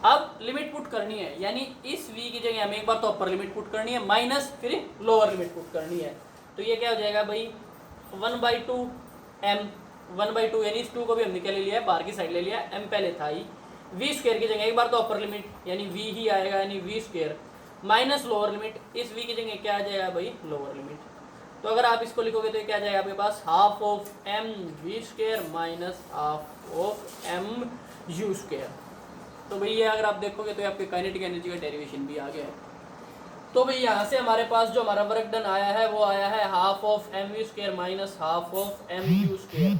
अब लिमिट पुट करनी है, यानी इस v की जगह हमें एक बार तो अपर लिमिट पुट करनी है माइनस फिर लोअर लिमिट पुट करनी है। तो ये क्या हो जाएगा भाई 1/2 m, 1/2 यानी इस 2 को भी हमने क्या ले लिया है बाहर की साइड ले लिया, m पहले था ही, v² की जगह एक बार तो अपर लिमिट यानी v ही आएगा यानी v² माइनस लोअर लिमिट, इस v की जगह क्या आ जाएगा भाई लोअर लिमिट। तो अगर आप इसको लिखोगे तो क्या आ जाएगा आपके पास half of m v² minus half of m u²। तो भाई ये अगर आप देखोगे तो आपके काइनेटिक एनर्जी का डेरिवेशन भी आ गया है। तो भाई यहाँ से हमारे पास जो हमारा वर्क डन आया है वो आया है half of mv² minus half of mu²,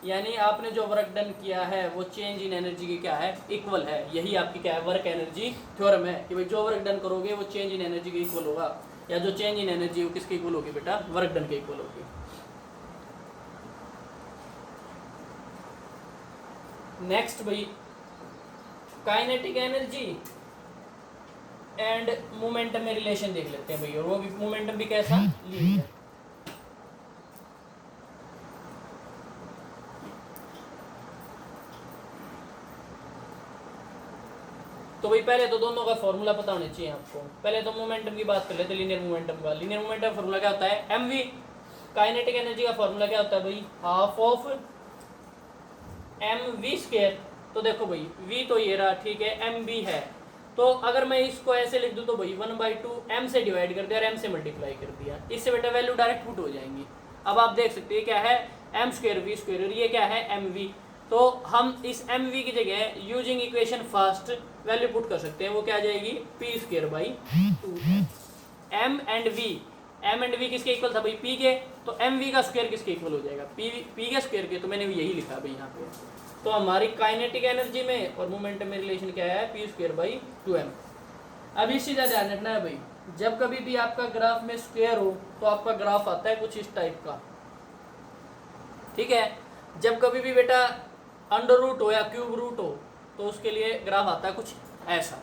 यानी आपने जो वर्क डन किया है वो चेंज इन एनर्जी की क्या है इक्वल है। यही आपकी क्या है वर्क एनर्जी थ्योरम है कि भाई जो वर्क डन करोगे वो चेंज इन एनर्जी के इक्वल होगा, या जो चेंज इन एनर्जी वो किसके इक्वल होगी बेटा वर्क डन के इक्वल होगी। नेक्स्ट भाई काइनेटिक एनर्जी एंड मोमेंटम में रिलेशन देख लेते हैं भाई, और वो भी मोमेंटम भी कैसा लीनियर। तो भाई पहले तो दोनों का फॉर्मूला पता होना चाहिए आपको। पहले तो मोमेंटम की बात कर लेते हैं, लीनियर मोमेंटम का। लीनियर मोमेंटम फॉर्मूला क्या होता है mv, काइनेटिक एनर्जी का फॉर्मूला क्या होता है भाई हाफ ऑफ mv²। तो देखो भाई v तो ये रहा ठीक है, mv है, तो अगर मैं इसको ऐसे लिख दूं तो भाई 1/2 m से डिवाइड कर दिया और m से मल्टीप्लाई कर दिया, इससे बेटा वैल्यू डायरेक्ट पुट हो जाएंगी। अब आप देख सकते हैं क्या है m² v² और ये क्या है mv। तो हम इस mv की जगह using equation first value put कर सकते हैं, वो क्या आ जाएगी p²/2। m एंड v किसके इक्वल था भाई p के, तो mv का स्क्वायर किसके इक्वल हो जाएगा p के स्क्वायर के, तो मैंने यही लिखा भाई यहाँ पे। तो हमारी काइनेटिक एनर्जी में और मोमेंटम में रिलेशन क्या है p²/2m। अब इस चीज़ का ध्यान रखना है भाई, जब कभी भी आपका ग्राफ में स्क्वायर हो तो आपका ग्राफ आता है कुछ इस टाइप का, ठीक है। जब कभी भी बेटा अंडर रूट हो या क्यूब रूट हो तो उसके लिए ग्राफ आता है कुछ ऐसा,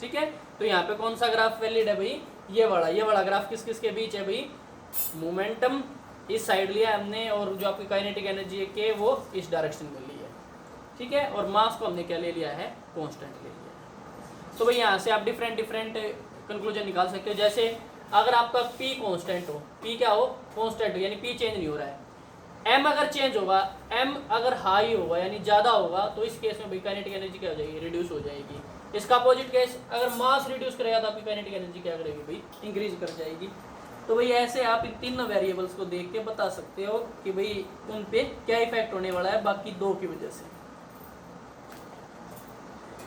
ठीक है। तो यहाँ पे कौन सा ग्राफ वैलिड है भाई, ये वाला ग्राफ किस किस के बीच है भाई, मोमेंटम इस साइड लिया हमने और जो आपकी काइनेटिक एनर्जी है के वो इस डायरेक्शन में ली है, ठीक है। और मास को हमने क्या ले लिया है कांस्टेंट ले लिया है। तो भाई यहाँ से आप डिफरेंट कंक्लूजन निकाल सकते हो। जैसे अगर आपका p कांस्टेंट हो, p क्या हो कांस्टेंट हो, यानी p चेंज नहीं हो रहा है, m अगर चेंज होगा, m अगर हाई होगा यानी ज़्यादा होगा, तो इस केस में भाई काइनेटिक एनर्जी क्या हो जाएगी रिड्यूस हो जाएगी। इसका अपोजिट केस अगर मास रिड्यूस करेगा तो आपकी काइनेटिक एनर्जी क्या करेगी भाई इंक्रीज कर जाएगी। तो भाई ऐसे आप इन तीनों वेरिएबल्स को देख के बता सकते हो कि भाई उन पे क्या इफेक्ट होने वाला है बाकी दो की वजह से।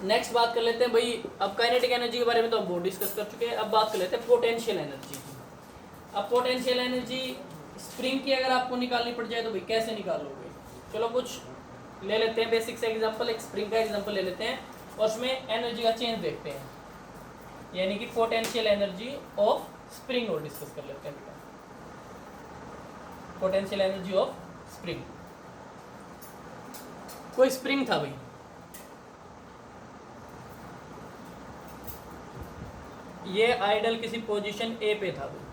नेक्स्ट बात कर लेते हैं भाई, अब काइनेटिक एनर्जी के बारे में तो हम बहुत डिस्कस कर चुके हैं, अब बात कर लेते हैं पोटेंशियल एनर्जी की। अब पोटेंशियल एनर्जी स्प्रिंग की अगर आपको निकालनी पड़ जाए तो भाई कैसे निकालोगे, चलो कुछ ले लेते हैं बेसिक से एग्जांपल, एक स्प्रिंग का एग्जांपल ले लेते हैं और उसमें एनर्जी का चेंज देखते हैं। यानी कि पोटेंशियल एनर्जी ऑफ स्प्रिंग और डिस्कस कर लेते हैं बेटा। पोटेंशियल एनर्जी ऑफ स्प्रिंग, कोई स्प्रिंग था भाई, ये आइडल किसी पोजीशन ए पे था भाई,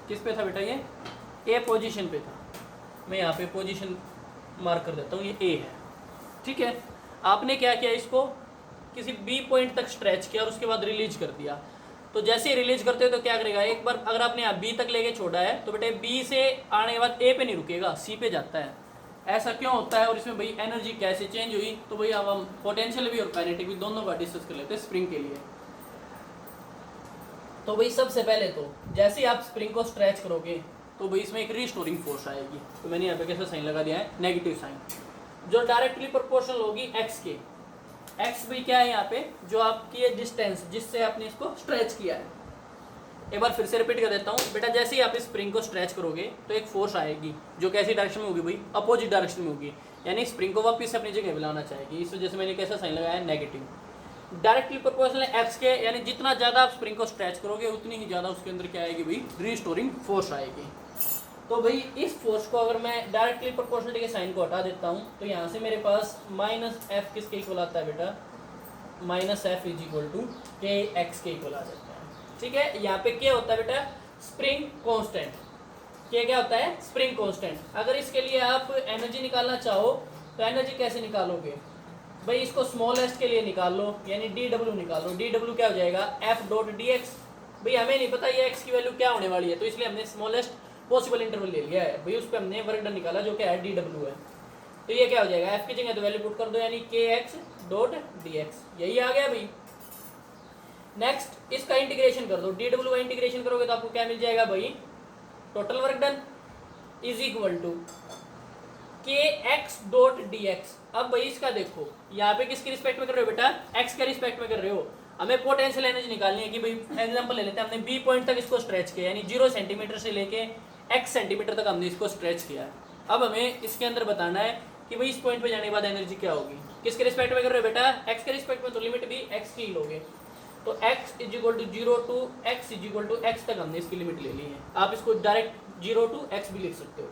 किस पे था बेटा, ये ए पोजीशन पे था। मैं यहाँ पे पोजीशन मार्क कर देता हूँ, ये ए है, ठीक है। आपने क्या किया, इसको किसी बी पॉइंट तक स्ट्रेच किया और उसके बाद रिलीज कर दिया। तो जैसे ही रिलीज करते हो तो क्या करेगा, एक बार अगर आपने यहाँ बी तक लेके छोड़ा है तो बेटे बी से आने के बाद ए पे नहीं रुकेगा, सी पे जाता है। ऐसा क्यों होता है और इसमें भाई एनर्जी कैसे चेंज हुई, तो भाई अब हम पोटेंशियल भी और काइनेटिक भी दोनों का डिस्कस कर लेते हैं स्प्रिंग के लिए। तो भाई सबसे पहले तो जैसे ही आप स्प्रिंग को स्ट्रेच करोगे तो भाई इसमें एक रीस्टोरिंग फोर्स आएगी। तो मैंने यहाँ पे कैसा साइन लगा दिया है, नेगेटिव साइन, जो डायरेक्टली प्रोपोर्शनल होगी एक्स के। एक्स भी क्या है यहाँ पे, जो आपकी ये डिस्टेंस जिससे आपने इसको स्ट्रेच किया है। एक बार फिर से रिपीट कर देता हूँ बेटा, जैसे ही आप इस स्प्रिंग को स्ट्रेच करोगे तो एक फोर्स आएगी जो कैसी डायरेक्शन में होगी भाई, अपोजिट डायरेक्शन में होगी, यानी स्प्रिंग को वापस अपनी जगह पे लाना चाहेगी। इस वजह से मैंने कैसा साइन लगाया है, नेगेटिव। डायरेक्टली प्रोपोर्शनल एक्स के, यानी जितना ज़्यादा आप स्प्रिंग को स्ट्रेच करोगे उतनी ही ज़्यादा उसके अंदर क्या आएगी भाई, रीस्टोरिंग फोर्स आएगी। तो भाई इस फोर्स को अगर मैं डायरेक्टली प्रोपोर्शनलिटी के साइन को हटा देता हूँ तो यहाँ से मेरे पास माइनस एफ किसके इक्वल आता है बेटा, minus F is equal to K X के इक्वल आ जाता है, ठीक है। यहाँ पे क्या होता है बेटा, स्प्रिंग कांस्टेंट। क्या होता है, स्प्रिंग कांस्टेंट। अगर इसके लिए आप एनर्जी निकालना चाहो तो एनर्जी कैसे निकालोगे भाई, इसको स्मॉलेस्ट के लिए निकाल लो, यानी डी डब्ल्यू निकालो। डी डब्ल्यू क्या हो जाएगा, एफ डॉट डी एक्स। भाई हमें नहीं पता ये एक्स की वैल्यू क्या होने वाली है, तो इसलिए हमने स्मॉलेस्ट पॉसिबल इंटरवल ले लिया है भाई, उस पर हमने वर्क डन निकाला जो क्या है, डी डब्ल्यू है। तो ये क्या हो जाएगा, एफ की जगह तो वैल्यू पुट कर दो, यानी के एक्स डॉट डी एक्स, यही आ गया भाई। नेक्स्ट इसका इंटीग्रेशन कर दो, डी डब्ल्यू का इंटीग्रेशन करोगे तो आपको क्या मिल जाएगा भाई, total work done is equal to K X dot D X. अब भाई इसका देखो, यहाँ पे किसके रिस्पेक्ट में कर रहे हो बेटा, एक्स के रिस्पेक्ट में कर रहे हो। हमें पोटेंशियल एनर्जी निकालनी है कि भाई एग्जांपल ले लेते हैं, हमने बी पॉइंट तक इसको स्ट्रेच किया, यानी 0 सेंटीमीटर से लेके एक्स सेंटीमीटर तक हमने इसको स्ट्रेच किया है। अब हमें इसके अंदर बताना है कि भाई इस पॉइंट पे जाने के बाद एनर्जी क्या होगी। किसके रिस्पेक्ट में कर रहे हो बेटा, एक्स के रिस्पेक्ट में, तो लिमिट भी एक्स की ही लोगे। तो x is equal to 0 to X is equal to X तक हमने इसकी लिमिट ले ली है। आप इसको डायरेक्ट 0 टू एक्स भी लिख सकते हो।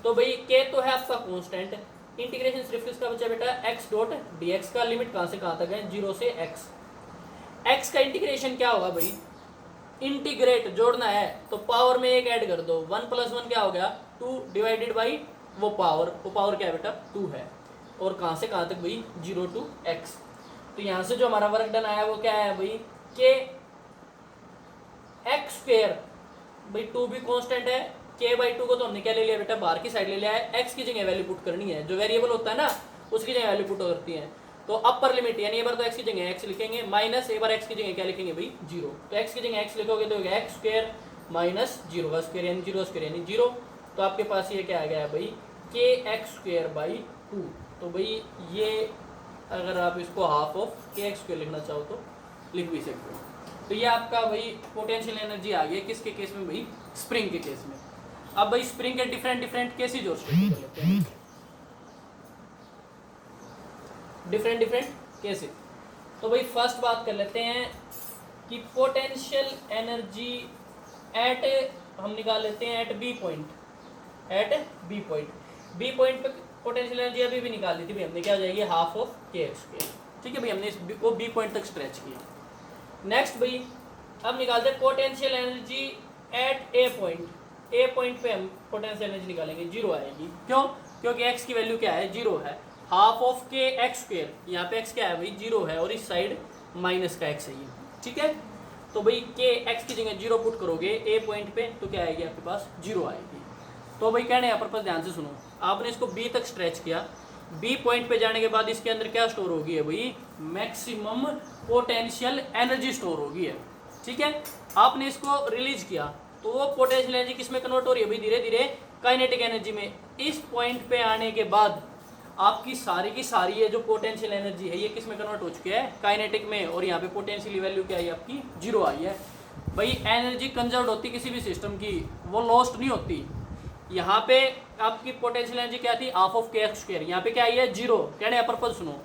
तो भाई k तो है आपका कांस्टेंट, इंटीग्रेशन सिर्फ किसका बचा बेटा, x डॉट dx का। लिमिट कहाँ से कहाँ तक है, 0 से x। x का इंटीग्रेशन क्या होगा भाई, इंटीग्रेट जोड़ना है तो पावर में एक ऐड कर दो, 1 + 1 क्या हो गया, 2 डिवाइडेड बाई वो पावर क्या है बेटा, 2 है। और कहाँ से कहाँ तक भाई, 0 टू x। तो यहाँ से जो हमारा वर्क डन आया वो क्या है भाई, के एक्स स्क्वेयर, भाई 2 भी कांस्टेंट है, k/2 को तो हमने क्या ले लिया बेटा, बाहर की साइड ले लिया है। x की जगह वैल्यू पुट करनी है, जो वेरिएबल होता है ना उसकी जगह वैल्यू पुट करती है। तो अपर लिमिट, यानी एक बार तो x की जगह x लिखेंगे, माइनस एक बार x की जगह क्या लिखेंगे भाई, 0। तो x की जगह x लिखोगे तो होगा एक्स स्क्वेयर माइनस 0 का स्क्वेयर, यानी 0 स्क्वेयर यानी 0। तो आपके पास ये क्या आ गया है भाई, के एक्स स्क्वेयर बाई 2। तो भाई ये अगर आप इसको हाफ ऑफ के एक्स स्क्वेयर लिखना चाहो तो लिख भी सकते हो। तो ये आपका भाई पोटेंशियल एनर्जी आ गई किसके केस में भाई, स्प्रिंग के केस में। अब भाई स्प्रिंग के डिफरेंट केसेज और स्टडी कर लेते हैं, डिफरेंट केसेज। तो भाई फर्स्ट बात कर लेते हैं कि पोटेंशियल एनर्जी एट, हम निकाल लेते हैं at B point. B point पे पोटेंशियल एनर्जी अभी भी निकाल दी थी भाई हमने, क्या हो जाएगी, हाफ ऑफ के एक्स स्क्वायर, ठीक है भाई। हमने वो बी पॉइंट तक स्ट्रेच किया। नेक्स्ट भाई अब निकालते हैं potential energy at A point पे हम पोटेंशियल एनर्जी निकालेंगे, 0 आएगी। क्यों, क्योंकि x की वैल्यू क्या है, 0 है। हाफ ऑफ के एक्स स्क्वेयर, यहाँ पे x क्या है भाई, 0 है, और इस साइड माइनस का x है ये, ठीक है। तो भाई के x की जगह 0 पुट करोगे ए पॉइंट पे तो क्या आएगी आपके पास, 0 आएगी। तो भाई कहने यहाँ पर ध्यान से सुनो, आपने इसको b तक स्ट्रेच किया, बी पॉइंट पे जाने के बाद इसके अंदर क्या स्टोर होगी है भाई, मैक्सिमम पोटेंशियल एनर्जी स्टोर होगी है, ठीक है। आपने इसको रिलीज किया तो वो पोटेंशियल एनर्जी किस में कन्वर्ट हो रही है भाई, धीरे धीरे काइनेटिक एनर्जी में। इस पॉइंट पे आने के बाद आपकी सारी की सारी ये जो पोटेंशियल एनर्जी है ये किस में कन्वर्ट हो चुकी है, काइनेटिक में। और यहाँ पे पोटेंशियल वैल्यू क्या आई आपकी, 0 आई है। भाई एनर्जी कंजर्व होती किसी भी सिस्टम की, वो लॉस्ट नहीं होती। यहाँ पे आपकी पोटेंशियल एनर्जी क्या थी, हाफ ऑफ के एक्स स्क्वायर, यहाँ पे क्या आई है, 0। कहने पर्पज सुनो,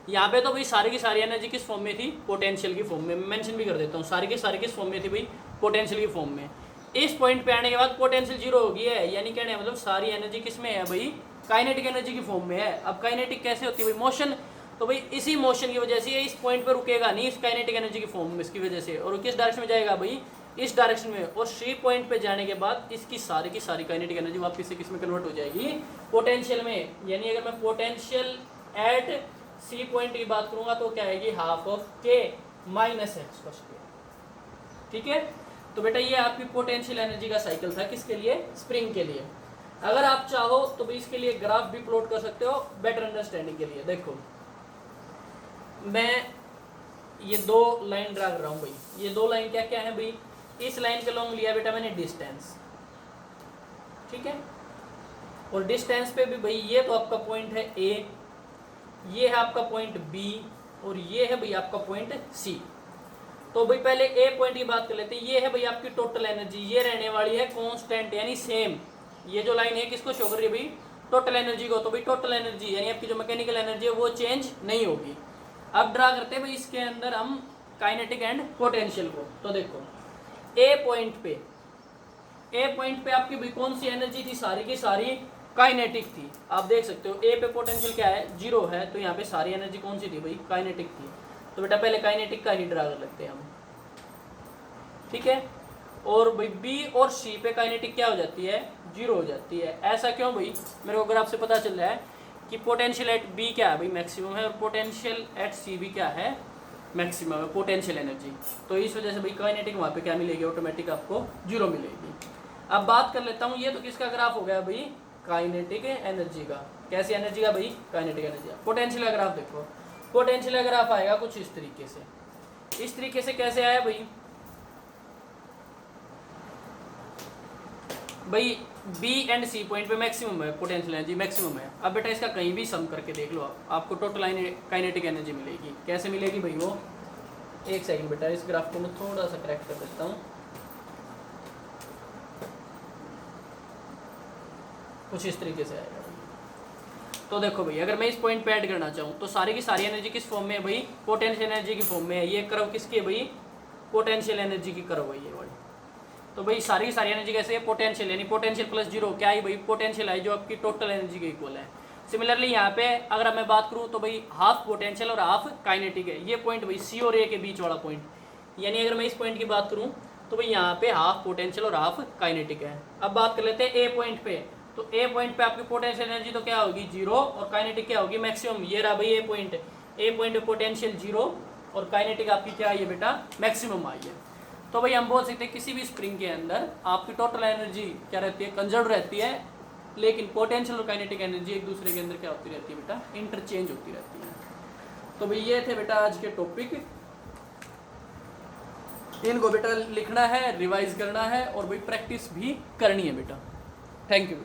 यहाँ पे तो भाई सारी की सारी एनर्जी किस फॉर्म में थी, पोटेंशियल की फॉर्म में। मैं मेंशन भी कर देता हूँ, सारी की सारी किस फॉर्म में थी भाई, पोटेंशियल की फॉर्म में। इस पॉइंट पे आने के बाद पोटेंशियल जीरो हो गई है, यानी कहने मतलब सारी एनर्जी किस में है भाई, काइनेटिक एनर्जी की फॉर्म में है। अब काइनेटिक कैसे होती है भाई, मोशन, तो भाई इसी मोशन की वजह से ये इस पॉइंट पर रुकेगा नहीं, इस काइनेटिक एनर्जी की फॉर्म में, इसकी वजह से। और किस डायरेक्शन में जाएगा भाई, इस डायरेक्शन में। और सी पॉइंट पे जाने के बाद इसकी सारी की सारी काइनेटिक एनर्जी वापस से किस में कन्वर्ट हो जाएगी, पोटेंशियल में। यानी अगर मैं पोटेंशियल एट सी पॉइंट की बात करूंगा तो क्या आएगी, हाफ ऑफ के माइनस एक्स का स्क्वायर। ठीक है, तो बेटा ये आपकी पोटेंशियल एनर्जी का साइकिल था, किसके लिए, स्प्रिंग के लिए। अगर आप चाहो तो भी इसके लिए ग्राफ भी प्लॉट कर सकते हो बेटर अंडरस्टैंडिंग के लिए। देखो मैं ये दो लाइन ड्रा कर रहा हूँ भाई, ये दो लाइन क्या क्या है भाई, इस लाइन के लॉन्ग लिया बेटा मैंने डिस्टेंस, ठीक है, और डिस्टेंस पे भी भाई ये तो आपका पॉइंट है ए, ये है आपका पॉइंट बी, और ये है भाई आपका पॉइंट सी। तो भाई पहले ए पॉइंट की बात कर लेते हैं। ये है भाई आपकी टोटल एनर्जी, ये रहने वाली है कांस्टेंट यानी सेम। ये जो लाइन है किसको शो कर रही है भाई, टोटल एनर्जी को। तो भाई टोटल एनर्जी यानी आपकी जो मैकेनिकल एनर्जी है वो चेंज नहीं होगी। अब ड्रा करते हैं भाई इसके अंदर हम काइनेटिक एंड पोटेंशियल को। तो देखो ए पॉइंट पे आपकी भाई कौन सी एनर्जी थी, सारी की सारी काइनेटिक थी। आप देख सकते हो ए पे पोटेंशियल क्या है, जीरो है, तो यहाँ पे सारी एनर्जी कौन सी थी भाई, काइनेटिक थी। तो बेटा पहले काइनेटिक का ही ड्रा कर लेते हैं हम, ठीक है। और भाई बी और सी पे काइनेटिक क्या हो जाती है, जीरो हो जाती है। ऐसा क्यों भाई, मेरे को ग्राफ से पता चल रहा है कि पोटेंशियल एट बी क्या है भाई, मैक्सिमम है, और पोटेंशियल एट सी भी क्या है, मैक्सिमम है पोटेंशियल एनर्जी। तो इस वजह से भाई काइनेटिक वहाँ पे क्या मिलेगी, ऑटोमेटिक आपको जीरो मिलेगी। अब बात कर लेता हूँ, ये तो किसका ग्राफ हो गया भाई, काइनेटिक एनर्जी का। कैसी एनर्जी का भाई, काइनेटिक एनर्जी का। पोटेंशियल का ग्राफ देखो, पोटेंशियल का ग्राफ आएगा कुछ इस तरीके से। इस तरीके से कैसे आया भाई, भाई बी एंड सी पॉइंट पे मैक्सिमम है, पोटेंशियल एनर्जी मैक्सिमम है। अब बेटा इसका कहीं भी सम करके देख लो आपको टोटल काइनेटिक एनर्जी मिलेगी। कैसे मिलेगी भाई वो, एक सेकंड बेटा इस ग्राफ को मैं थोड़ा सा करेक्ट कर देता हूँ। कुछ इस तरीके से आएगा। तो देखो भाई अगर मैं इस पॉइंट पे ऐड करना चाहूँ तो सारी की सारी एनर्जी किस फॉर्म में है भाई, पोटेंशियल एनर्जी की फॉर्म में है। ये कर्व किसकी है भाई, पोटेंशियल एनर्जी की कर्व है ये वाली। तो भाई सारी की सारी एनर्जी कैसे है, पोटेंशियल, यानी पोटेंशियल प्लस जीरो क्या है भाई, पोटेंशियल है जो आपकी टोटल एनर्जी के इक्वल है। सिमिलरली यहाँ पे अगर मैं बात करूँ तो भाई हाफ पोटेंशियल और हाफ काइनेटिक है। ये पॉइंट भाई सी और ए के बीच वाला पॉइंट, यानी अगर मैं इस पॉइंट की बात करूँ तो भाई यहाँ पे हाफ पोटेंशियल और हाफ काइनेटिक है। अब बात कर लेते हैं ए पॉइंट पे। तो ए पॉइंट पे आपकी पोटेंशियल एनर्जी तो क्या होगी, जीरो, और काइनेटिक क्या होगी, मैक्सिमम। ये रहा भाई ए पॉइंट पे पोटेंशियल जीरो और काइनेटिक आपकी क्या आई है बेटा, मैक्सिमम आई है। तो भाई हम बोल सकते हैं किसी भी स्प्रिंग के अंदर आपकी टोटल एनर्जी क्या रहती है, कंजर्व रहती है, लेकिन पोटेंशियल और काइनेटिक एनर्जी एक दूसरे के अंदर क्या होती रहती है बेटा, इंटरचेंज होती रहती है। तो भाई ये थे बेटा आज के टॉपिक, इनको बेटा लिखना है, रिवाइज करना है और भाई प्रैक्टिस भी करनी है बेटा। Thank you.